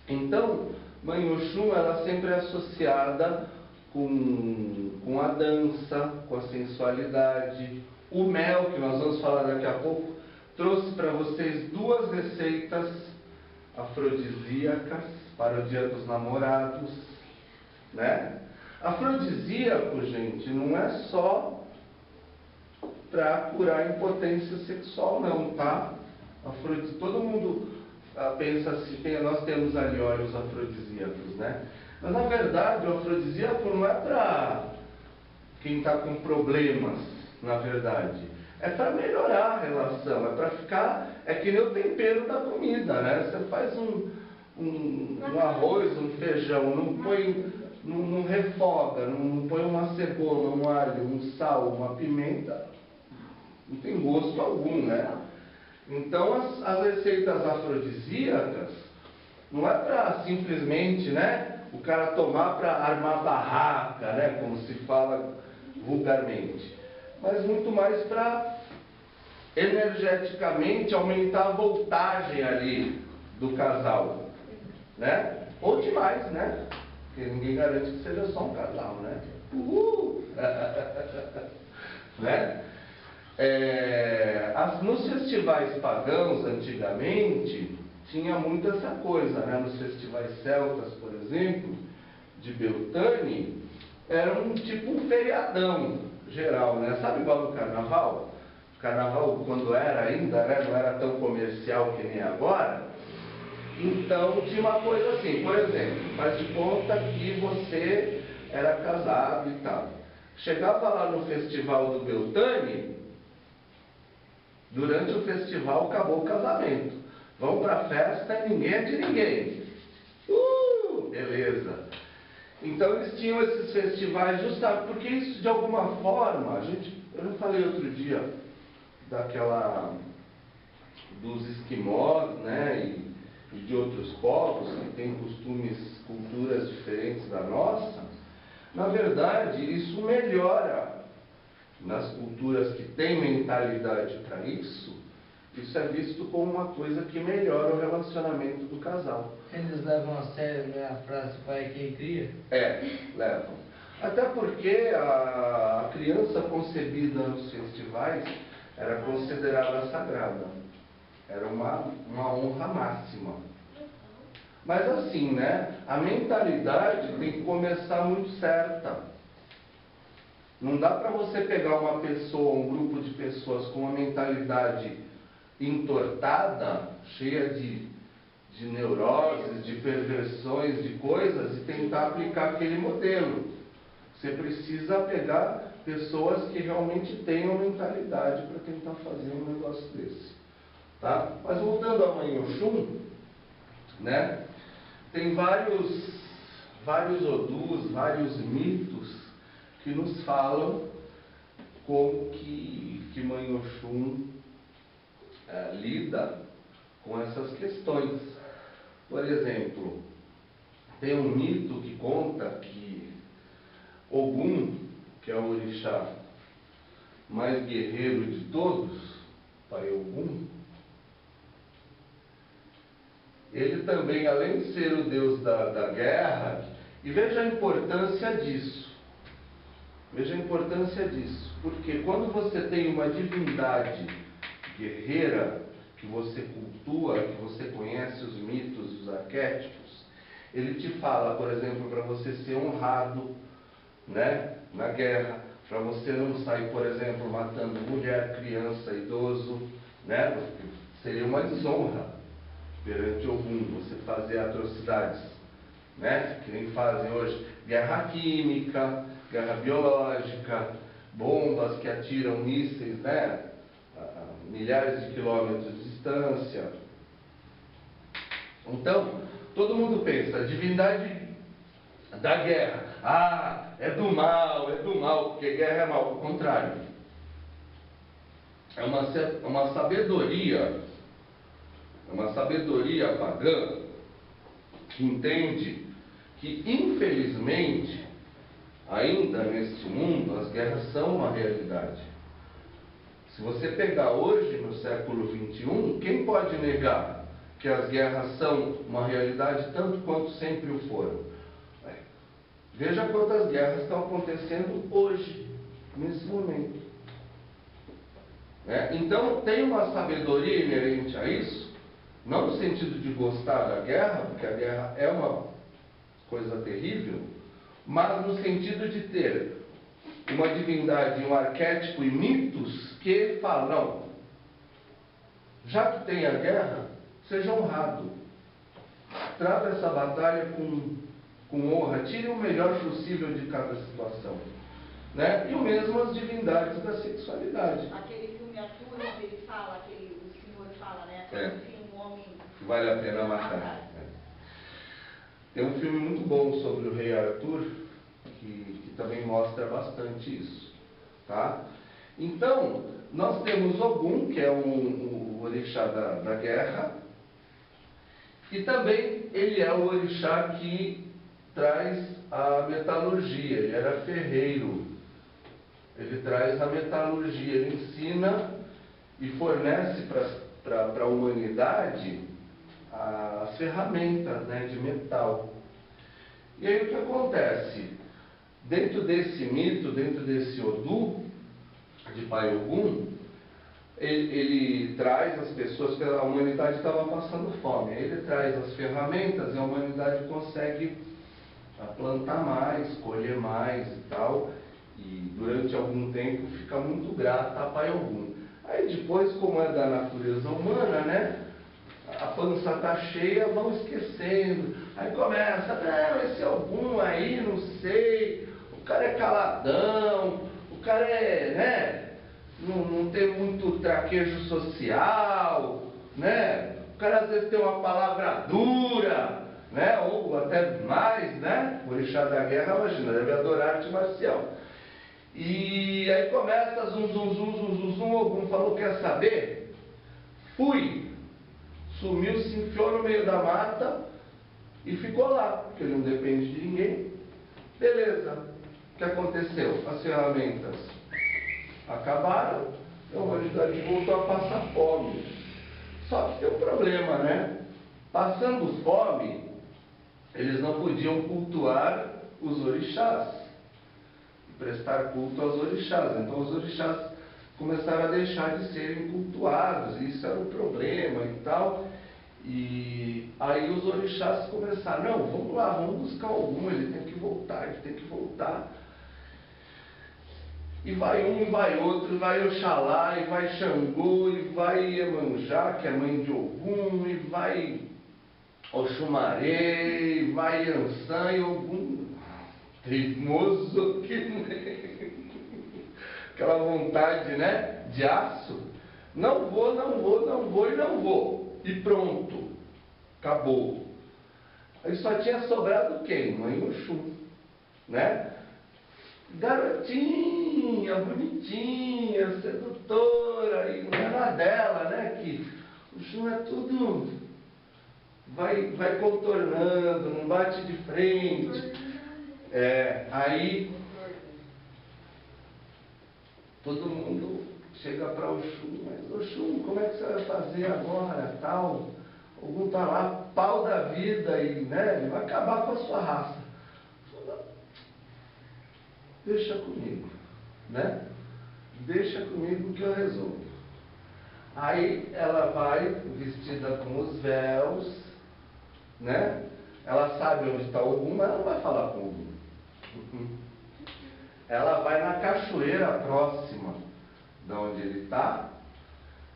Então, Mãe Oxum, ela sempre é associada com a dança, com a sensualidade. O mel, que nós vamos falar daqui a pouco, trouxe para vocês duas receitas afrodisíacas para o Dia dos Namorados, né? Afrodisíaco, gente, não é só para curar a impotência sexual, não, tá? Todo mundo pensa assim, nós temos ali óleos afrodisíacos, né? Mas na verdade o afrodisíaco não é para quem está com problemas, na verdade. É para melhorar a relação, é para ficar, é que nem o tempero da comida, né? Você faz um arroz, um feijão, não refoga, não põe uma cebola, um alho, um sal, uma pimenta, não tem gosto algum, né? Então as receitas afrodisíacas não é para simplesmente, né, o cara tomar para armar barraca, né, como se fala vulgarmente, mas muito mais para energeticamente aumentar a voltagem ali do casal, né? Ou demais, né? Porque ninguém garante que seja só um casal, né? Né? Nos festivais pagãos, antigamente, tinha muito essa coisa, né? Nos festivais celtas, por exemplo, de Beltane, era tipo um feriadão geral, né? Sabe igual no carnaval? O carnaval, quando era ainda, né? Não era tão comercial que nem agora. Então, tinha uma coisa assim, por exemplo, faz de conta que você era casado e tal. Chegava lá no festival do Beltane, durante o festival acabou o casamento. Vão pra festa e ninguém é de ninguém. Beleza. Então eles tinham esses festivais justamente porque isso de alguma forma, eu não falei outro dia dos esquimós, né, e de outros povos que têm costumes, culturas diferentes da nossa. Na verdade, isso melhora nas culturas que têm mentalidade para isso. Isso é visto como uma coisa que melhora o relacionamento do casal. Eles levam a sério, né, a frase pai é quem cria? Levam. Até porque a criança concebida nos festivais era considerada sagrada. Era uma honra máxima. Mas assim, né, a mentalidade tem que começar muito certa. Não dá para você pegar uma pessoa, um grupo de pessoas com uma mentalidade entortada, cheia de neuroses, de perversões, de coisas, e tentar aplicar aquele modelo. Você precisa pegar pessoas que realmente tenham mentalidade para tentar fazer um negócio desse. Tá? Mas voltando a Mãe Oxum, né, tem vários odus, vários mitos que nos falam como que Mãe Oxum lida com essas questões. Por exemplo, tem um mito que conta que Ogum, que é o orixá mais guerreiro de todos, Pai Ogum, ele também, além de ser o deus da guerra, e veja a importância disso. Veja a importância disso, porque quando você tem uma divindade guerreira, que você cultua, que você conhece os mitos, os arquétipos, ele te fala, por exemplo, para você ser honrado, né, na guerra, para você não sair, por exemplo, matando mulher, criança, idoso, né, seria uma desonra perante Ogum, você fazer atrocidades, né, que nem fazem hoje, guerra química, guerra biológica, bombas que atiram mísseis, né, a milhares de quilômetros de distância. Então, todo mundo pensa, a divindade da guerra, é do mal, porque guerra é mal. Ao contrário, é uma sabedoria pagã que entende que, infelizmente, ainda neste mundo, as guerras são uma realidade. Se você pegar hoje, no século XXI, quem pode negar que as guerras são uma realidade tanto quanto sempre o foram? Veja quantas guerras estão acontecendo hoje, nesse momento. Então, tem uma sabedoria inerente a isso, Não no sentido de gostar da guerra, porque a guerra é uma coisa terrível, mas no sentido de ter uma divindade, um arquétipo e mitos que falam, não, já que tem a guerra, seja honrado. Trata essa batalha com honra, tire o melhor possível de cada situação. Né? E o mesmo as divindades da sexualidade. Aquele filme Arthur, onde ele fala, o senhor fala, né? Um homem... Vale a pena matar. Tem um filme muito bom sobre o rei Arthur, que também mostra bastante isso. Tá? Então, nós temos Ogum, que é o orixá da guerra, e também ele é o orixá que traz a metalurgia, ele era ferreiro. Ele traz a metalurgia, ele ensina e fornece para a humanidade as ferramentas, né, de metal. E aí o que acontece? Dentro desse mito, dentro desse Odu, de Pai Ogum, ele traz as pessoas, porque a humanidade estava passando fome, ele traz as ferramentas e a humanidade consegue plantar mais, colher mais e tal, e durante algum tempo fica muito grata a Pai Ogum. Aí depois, como é da natureza humana, né, a pança está cheia, vão esquecendo. Aí começa, não, esse Ogum aí, não sei, o cara é caladão, o cara é, né, não tem muito traquejo social, né, o cara às vezes tem uma palavra dura, né, ou até mais, né, o orixá da guerra, imagina, deve adorar arte marcial. E aí começa zum, Ogum falou, quer saber? Fui. Sumiu, se enfiou no meio da mata e ficou lá, porque ele não depende de ninguém. Beleza. O que aconteceu? As ferramentas acabaram, a humanidade voltou a passar fome. Só que tem um problema, né? Passando fome, eles não podiam cultuar os orixás, prestar culto aos orixás. Então os orixás começaram a deixar de serem cultuados, e isso era um problema e tal. E aí os orixás começaram, não, vamos lá, vamos buscar algum, ele tem que voltar, ele tem que voltar. E vai um, e vai outro, e vai Oxalá, e vai Xangô, e vai Iemanjá, que é mãe de Ogum, e vai Oxumaré, e vai Iansã, e Ogum teimoso que nem aquela vontade, né, de aço. Não vou, não vou, não vou e não vou. E pronto. Acabou. Aí só tinha sobrado quem? Mãe Oxum, né? Garotinha, bonitinha, sedutora, e não é nada dela, né? Que o Oxum é tudo... Vai contornando, não bate de frente. Aí todo mundo chega para Oxum, mas Oxum, como é que você vai fazer agora, tal? Ogum está lá, pau da vida, e né, ele vai acabar com a sua raça. Deixa comigo, né? Deixa comigo que eu resolvo. Aí ela vai vestida com os véus, né? Ela sabe onde está Ogum, mas ela não vai falar com Ogum. Ela vai na cachoeira próxima de onde ele está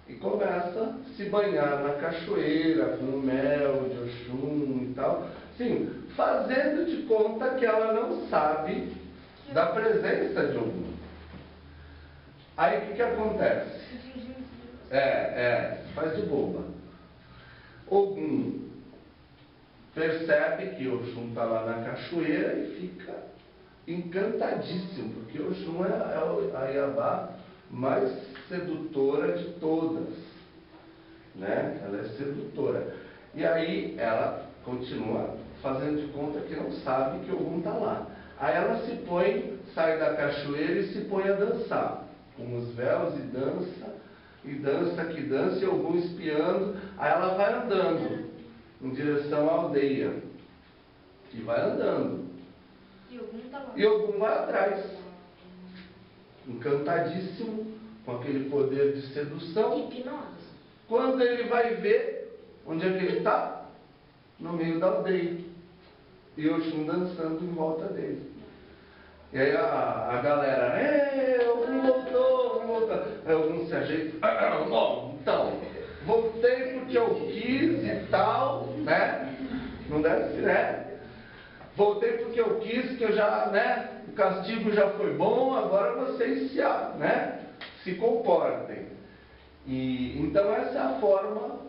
e começa a se banhar na cachoeira com o mel de Oxum e tal, sim, fazendo de conta que ela não sabe da presença de Ogum. Aí o que acontece? Faz de boba. Ogum percebe que Oxum está lá na cachoeira e fica encantadíssimo, porque Oxum é a Iabá mais sedutora de todas, né? Ela é sedutora. E aí ela continua fazendo de conta que não sabe que Ogum está lá. Aí ela se põe, sai da cachoeira e se põe a dançar, com os véus, e dança que dança, e Ogum espiando. Aí ela vai andando em direção à aldeia, e vai andando. E Ogum vai atrás, encantadíssimo, com aquele poder de sedução. Hipnose. Quando ele vai ver, Onde é que ele está? No meio da aldeia. E Oxum dançando em volta dele. E aí a galera, Ogum voltou, Ogum voltou. Aí Ogum se ajeita, bom, então, voltei porque eu quis e tal, né? Não deve, né? Voltei porque eu quis, que eu já, né? O castigo já foi bom, agora vocês se comportem. E então essa é a forma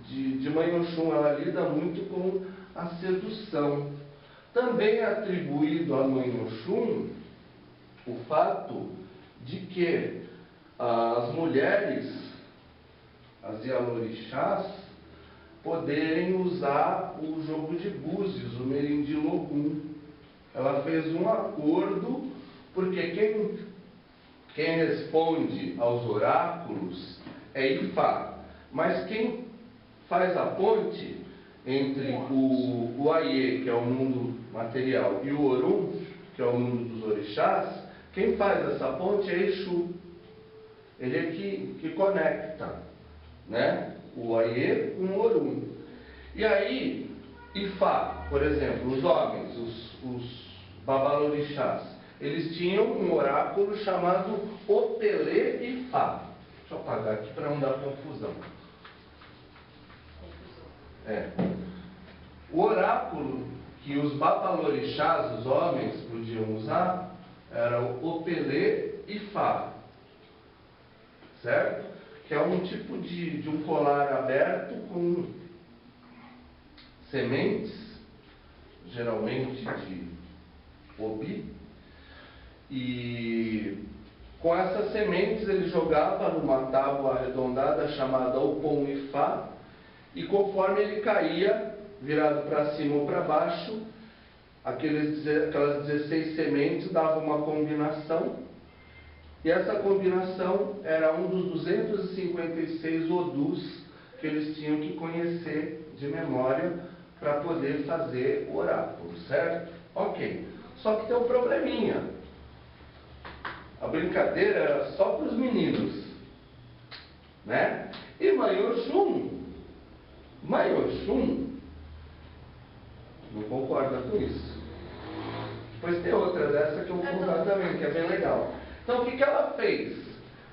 de Mãe Oxum, ela lida muito com a sedução. Também é atribuído à Mãe Oxum o fato de que as mulheres, as Yalorixás, poderem usar o jogo de búzios, o Merindil Ogum. Ela fez um acordo, porque quem responde aos oráculos é Ifá, mas quem faz a ponte entre o Aie, que é o mundo material, e o Orum, que é o mundo dos orixás, quem faz essa ponte é Exu. Ele é que conecta, né, o Aie com o Orum. E aí, Ifá, por exemplo, os homens, os Babalorixás, eles tinham um oráculo chamado Opelê Ifá. Deixa eu apagar aqui para não dar confusão. O oráculo que os Babalorixás, os homens, podiam usar era o Opelê Ifá, certo? Que é um tipo de um colar aberto com sementes, geralmente de obi, e com essas sementes ele jogava numa tábua arredondada chamada Opon Ifá, e conforme ele caía, virado para cima ou para baixo, aquelas 16 sementes davam uma combinação, e essa combinação era um dos 256 odus que eles tinham que conhecer de memória para poder fazer o oráculo, certo? Ok. Só que tem um probleminha. A brincadeira era só para os meninos, né? E Mãe Oxum não concorda com isso. Pois tem outra dessa que eu vou contar também, que é bem legal. Então o que ela fez?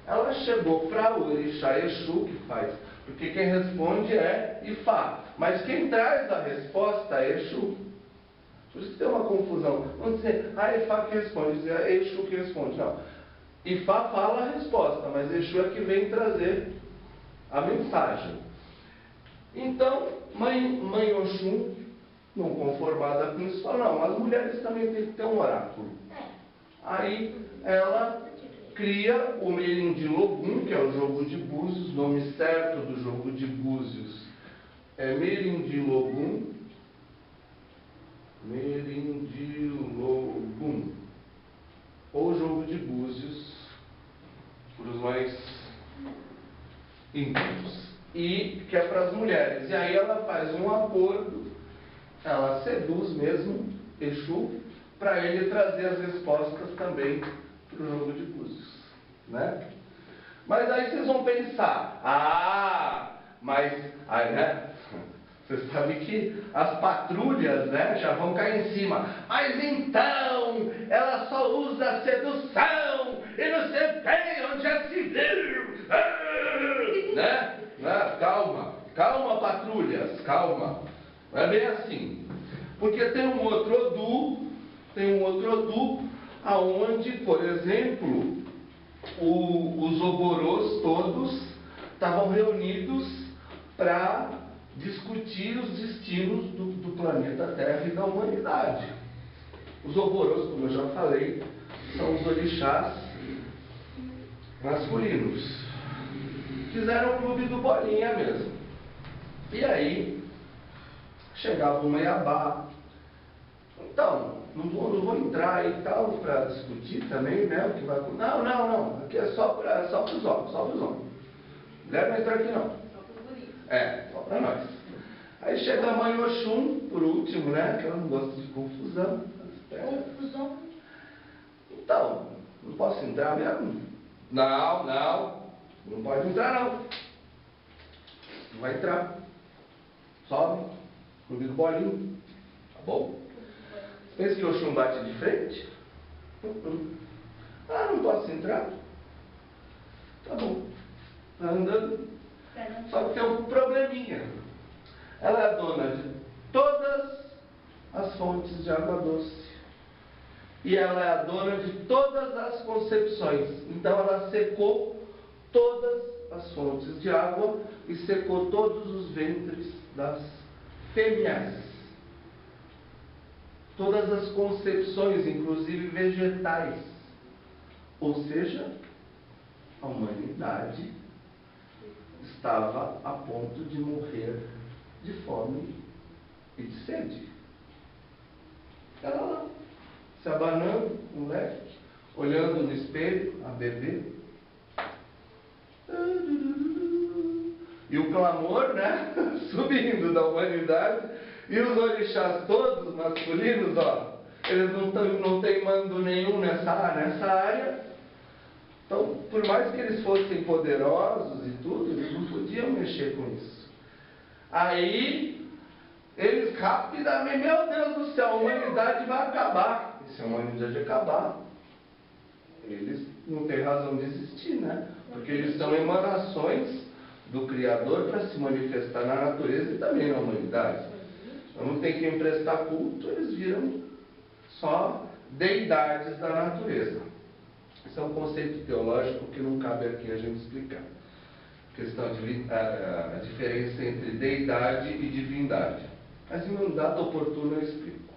Ela chegou para o orixá Exu, que faz, porque quem responde é Ifá, mas quem traz a resposta é Exu. Por isso que tem uma confusão. Vamos dizer, Ifá que responde, dizer Exu que responde. Não. Ifá fala a resposta, mas Exu é que vem trazer a mensagem. Então, Mãe Oxum, não conformada com isso, fala, não, as mulheres também têm que ter um oráculo. Aí ela cria o Merindil Ogum, que é o jogo de búzios. O nome certo do jogo de búzios é Merindil Ogum. Ou jogo de búzios, para os mais íntimos. E que é para as mulheres. E aí ela faz um acordo, ela seduz mesmo Exu, para ele trazer as respostas também para o jogo de búzios, né? Mas aí vocês vão pensar, mas aí, né? Vocês sabem que as patrulhas, né, já vão cair em cima. Mas então, ela só usa sedução e não sei o que, onde já se viu, né? Calma, patrulhas, calma. Não é bem assim. Porque tem um outro Odu, aonde, por exemplo, os oborôs todos estavam reunidos para discutir os destinos do planeta Terra e da humanidade. Os oborôs, como eu já falei, são os orixás masculinos. Fizeram o clube do Bolinha mesmo. E aí, chegava o Meiabá. Então, não vou entrar e tal para discutir também, né? O que vai... Não. Aqui é só para os homens, Mulher não entra aqui não. Só para nós. Aí chega a Mãe Oxum, por último, né? Que ela não gosta de confusão. Confusão? Então, não posso entrar mesmo? Não pode entrar não. Não vai entrar. Sobe. Comigo bolinho. Tá bom? Pensa que o Oxum bate de frente? Ah, não posso entrar? Tá bom. Tá andando. Só que tem um probleminha. Ela é a dona de todas as fontes de água doce. E ela é a dona de todas as concepções. Então ela secou todas as fontes de água e secou todos os ventres das fêmeas. Todas as concepções, inclusive vegetais. Ou seja, a humanidade estava a ponto de morrer de fome e de sede. Ela lá, se abanando, um leque, olhando no espelho, a bebê. E o clamor, né, subindo da humanidade. E os orixás todos masculinos, ó, eles não têm mando nenhum nessa área. Então, por mais que eles fossem poderosos e tudo, eles não podiam mexer com isso. Aí, eles rapidamente, meu Deus do céu, a humanidade vai acabar. E se a humanidade acabar, eles não têm razão de existir, né? Porque eles são emanações do Criador para se manifestar na natureza e também na humanidade. Então não tem quem prestar culto, eles viram só deidades da natureza. Esse é um conceito teológico que não cabe aqui a gente explicar. A questão de a diferença entre deidade e divindade. Mas em um dado oportuno eu explico.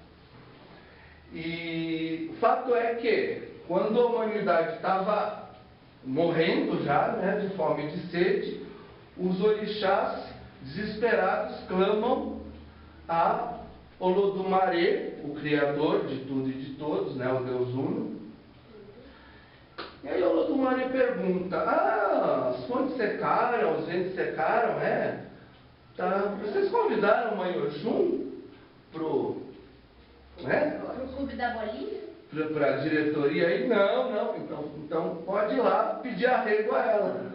E o fato é que, quando a humanidade estava morrendo já, né, de fome e de sede, os orixás desesperados clamam a Olodumare, o Criador de tudo e de todos, né, o Deus Uno. E aí Olodumare pergunta: as fontes secaram, os ventos secaram, tá, vocês convidaram a Mãe Oxum pro clube da bolinha? Para a diretoria aí? Não, então pode ir lá pedir arrego a ela.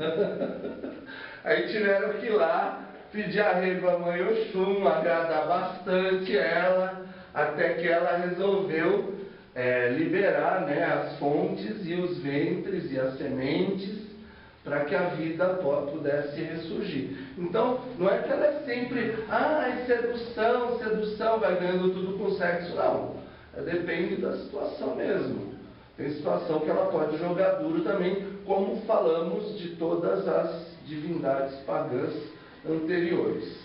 Aí tiveram que ir lá pedir arrego a Mãe Oxum, agradar bastante ela, até que ela resolveu liberar, né, as fontes e os ventres e as sementes para que a vida pudesse ressurgir. Então, não é que ela é sempre, sedução, vai ganhando tudo com sexo, não. Depende da situação mesmo. Tem situação que ela pode jogar duro também, como falamos de todas as divindades pagãs anteriores.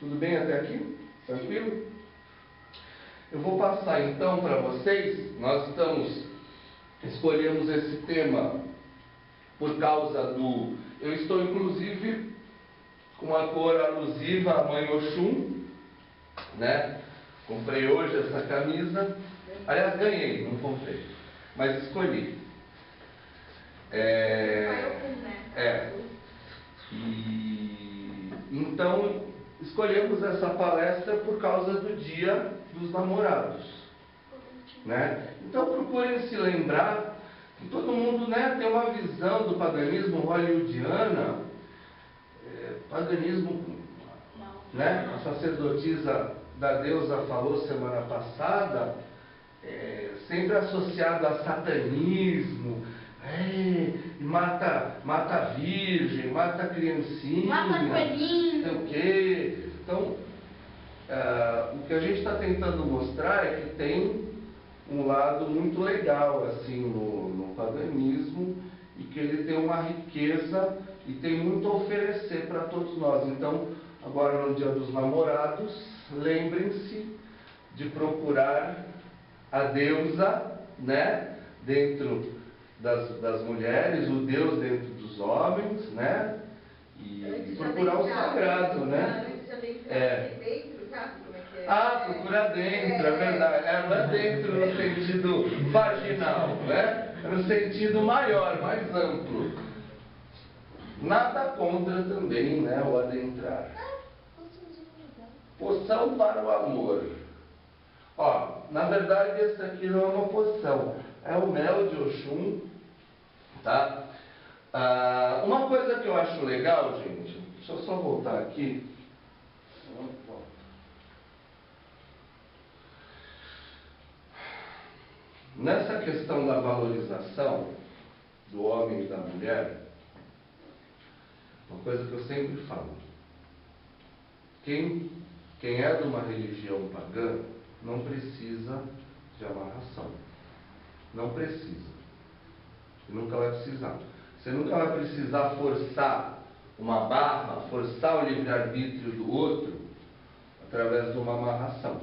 Tudo bem até aqui? Tranquilo? Eu vou passar então para vocês. Nós escolhemos esse tema por causa do... Eu estou inclusive com a cor alusiva à Mãe Oxum, né? Comprei hoje essa camisa. Aliás, ganhei, não comprei, mas escolhi. E então escolhemos essa palestra por causa do Dia dos Namorados, né? Então procurem se lembrar que todo mundo, né, tem uma visão do paganismo hollywoodiana, paganismo, né? A sacerdotisa da deusa falou semana passada, sempre associado a satanismo, mata a virgem, mata a criancinha, mata coelhinho, não sei o quê. Então, o que a gente está tentando mostrar é que tem um lado muito legal assim no paganismo, e que ele tem uma riqueza e tem muito a oferecer para todos nós. Então, agora no Dia dos Namorados, lembrem-se de procurar a deusa, né, dentro das mulheres, o Deus dentro dos homens, né, e procurar o sagrado, né? Procurar dentro, é verdade. Não é dentro no sentido vaginal, né? É no sentido maior, mais amplo. Nada contra também, né, o adentrar. Poção para o amor. Ó, na verdade, esse aqui não é uma poção, é o mel de Oxum, tá? Uma coisa que eu acho legal, gente, deixa eu só voltar aqui. Opa. nessa questão da valorização do homem e da mulher, uma coisa que eu sempre falo: quem é de uma religião pagã não precisa de amarração. Não precisa. E nunca vai precisar. Você nunca vai precisar forçar uma barra, forçar o livre-arbítrio do outro através de uma amarração.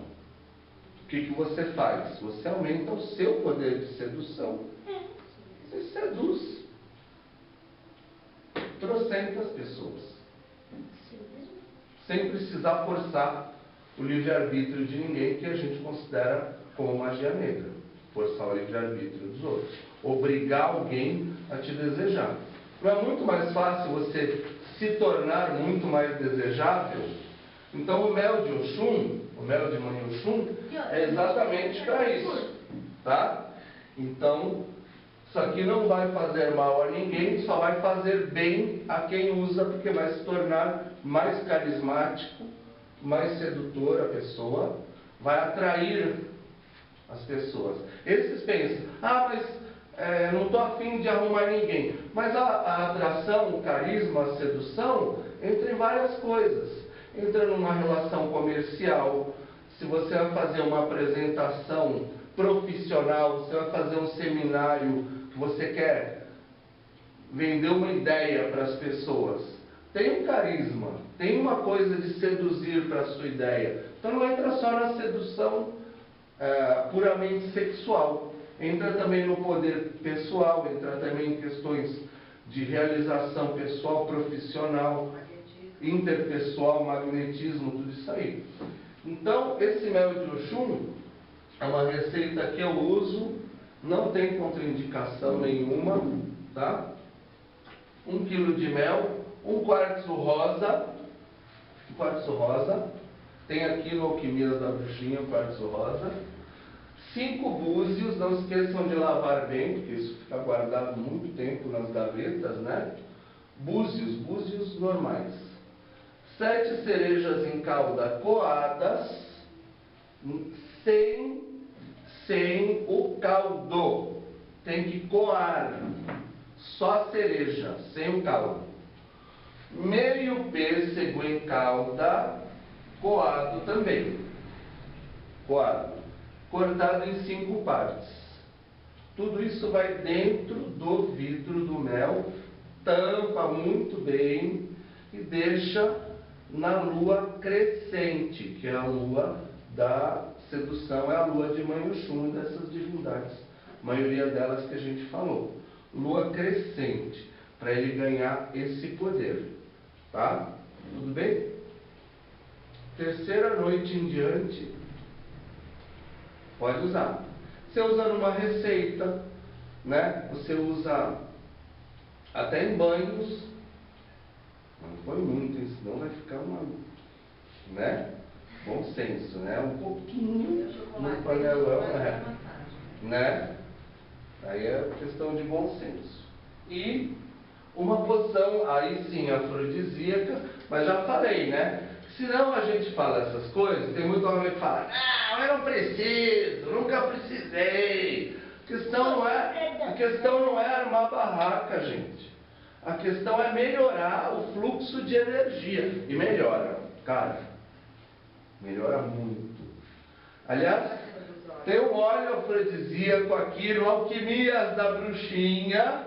O que você faz? Você aumenta o seu poder de sedução. Você seduz trocentas pessoas. Sem precisar forçar o livre-arbítrio de ninguém, que a gente considera como magia negra. Forçar o livre-arbítrio dos outros. Obrigar alguém a te desejar. Não é muito mais fácil você se tornar muito mais desejável? Então o mel de Oxum, o mel de Mãe Oxum, é exatamente para isso. Tá? Então, isso aqui não vai fazer mal a ninguém, só vai fazer bem a quem usa, porque vai se tornar mais carismático, mais sedutor a pessoa, vai atrair as pessoas. Esses pensam: mas não estou afim de arrumar ninguém. Mas a atração, o carisma, a sedução, entra em várias coisas. Entra numa relação comercial. Se você vai fazer uma apresentação profissional, você vai fazer um seminário que você quer vender uma ideia para as pessoas, tem um carisma, tem uma coisa de seduzir para a sua ideia. Então não entra só na sedução puramente sexual, entra também no poder pessoal, entra também em questões de realização pessoal, profissional, interpessoal, magnetismo, tudo isso aí. Então, esse mel de Oxum é uma receita que eu uso, não tem contraindicação nenhuma, tá? 1 kg de mel, um quartzo rosa, tem aqui no Alquimias da Bruxinha o quartzo rosa, 5 búzios, não esqueçam de lavar bem, porque isso fica guardado muito tempo nas gavetas, né? Búzios normais. 7 cerejas em calda coadas, sem o caldo. Tem que coar. Só a cereja, sem o caldo. Meio pêssego em calda, coado também. Coado. Cortado em 5 partes. Tudo isso vai dentro do vidro do mel, tampa muito bem e deixa na lua crescente, que é a lua da sedução, é a lua de Mãe Oxum, dessas divindades, a maioria delas que a gente falou. Lua crescente, para ele ganhar esse poder. Tá? Tudo bem? Terceira noite em diante, pode usar. Você usa numa receita, né? Você usa até em banhos. Não põe muito, senão vai ficar uma, né? Bom senso, né? Um pouquinho no panelão, né? Aí é questão de bom senso. E uma poção, aí sim, afrodisíaca, mas já falei, né? Senão a gente fala essas coisas, tem muito homem que fala: não, eu não preciso, nunca precisei. A questão não é armar barraca, gente. A questão é melhorar o fluxo de energia. E melhora, cara. Melhora muito. Aliás, tem um óleo afrodisíaco aqui no Alquimias da Bruxinha,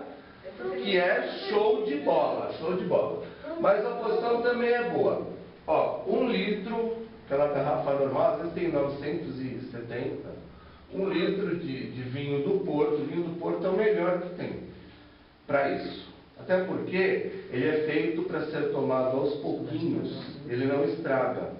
que é show de bola, show de bola. Mas a poção também é boa. Ó, 1 litro, aquela garrafa normal, às vezes tem 970, 1 litro de vinho do Porto. O vinho do Porto é o melhor que tem para isso. Até porque ele é feito para ser tomado aos pouquinhos, ele não estraga.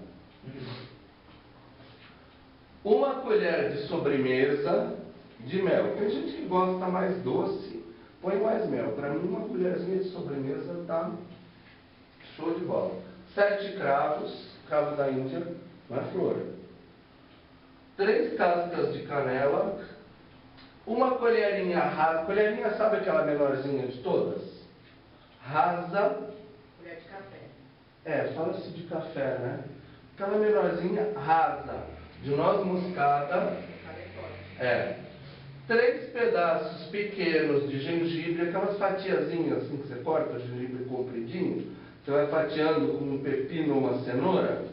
1 colher de sobremesa de mel. Tem gente que gosta mais doce, põe mais mel. Para mim, 1 colherzinha de sobremesa tá show de bola. 7 cravos, cravo da Índia, não é flor. 3 cascas de canela. 1 colherinha rasa. Colherinha, sabe aquela menorzinha de todas? Rasa. Colher de café. Fala-se de café, né? Aquela menorzinha rasa, de noz moscada. 3 pedaços pequenos de gengibre, aquelas fatiazinhas assim que você corta o gengibre compridinho, você vai fatiando com um pepino ou uma cenoura,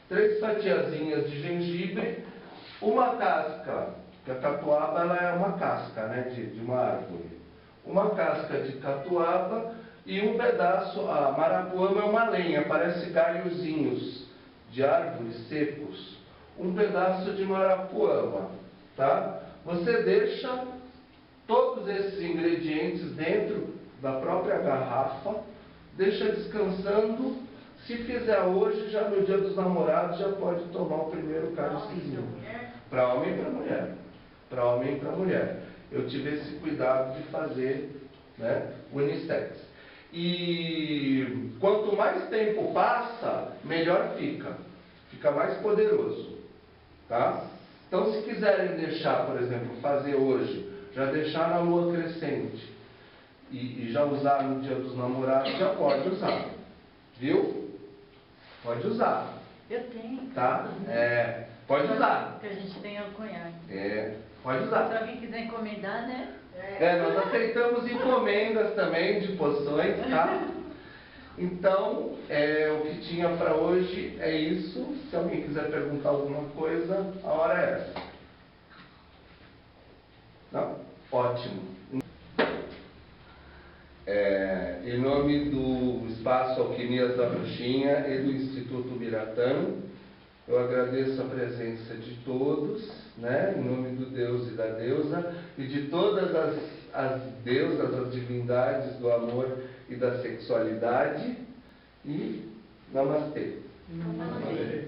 3 fatiazinhas de gengibre, uma casca, que a catuaba ela é uma casca, né, de uma árvore, uma casca de catuaba e um pedaço, a marapuama é uma lenha, parece galhozinhos de árvores secos, um pedaço de marapuama, tá? Você deixa todos esses ingredientes dentro da própria garrafa, deixa descansando. Se fizer hoje, já no dia dos namorados, já pode tomar o primeiro cálicezinho. Para homem e para mulher. Para homem e para mulher. Eu tive esse cuidado de fazer, né, unissex. E quanto mais tempo passa, melhor fica. Fica mais poderoso. Tá? Então, se quiserem deixar, por exemplo, fazer hoje, já deixar na lua crescente e já usar no dia dos namorados, já pode usar. Viu? Pode usar. Eu tenho. Tá? Pode usar. Que a gente tem o conhaque. Pode usar. Se alguém quiser encomendar, né? Nós aceitamos encomendas também de poções, tá? Então, o que tinha para hoje é isso. Se alguém quiser perguntar alguma coisa, a hora é essa. Não? Ótimo. Em nome do Espaço Alquimias da Bruxinha e do Instituto Biratã, eu agradeço a presença de todos, né? Em nome do Deus e da deusa, e de todas as deusas, as divindades do amor e da sexualidade. E namastê. Namastê.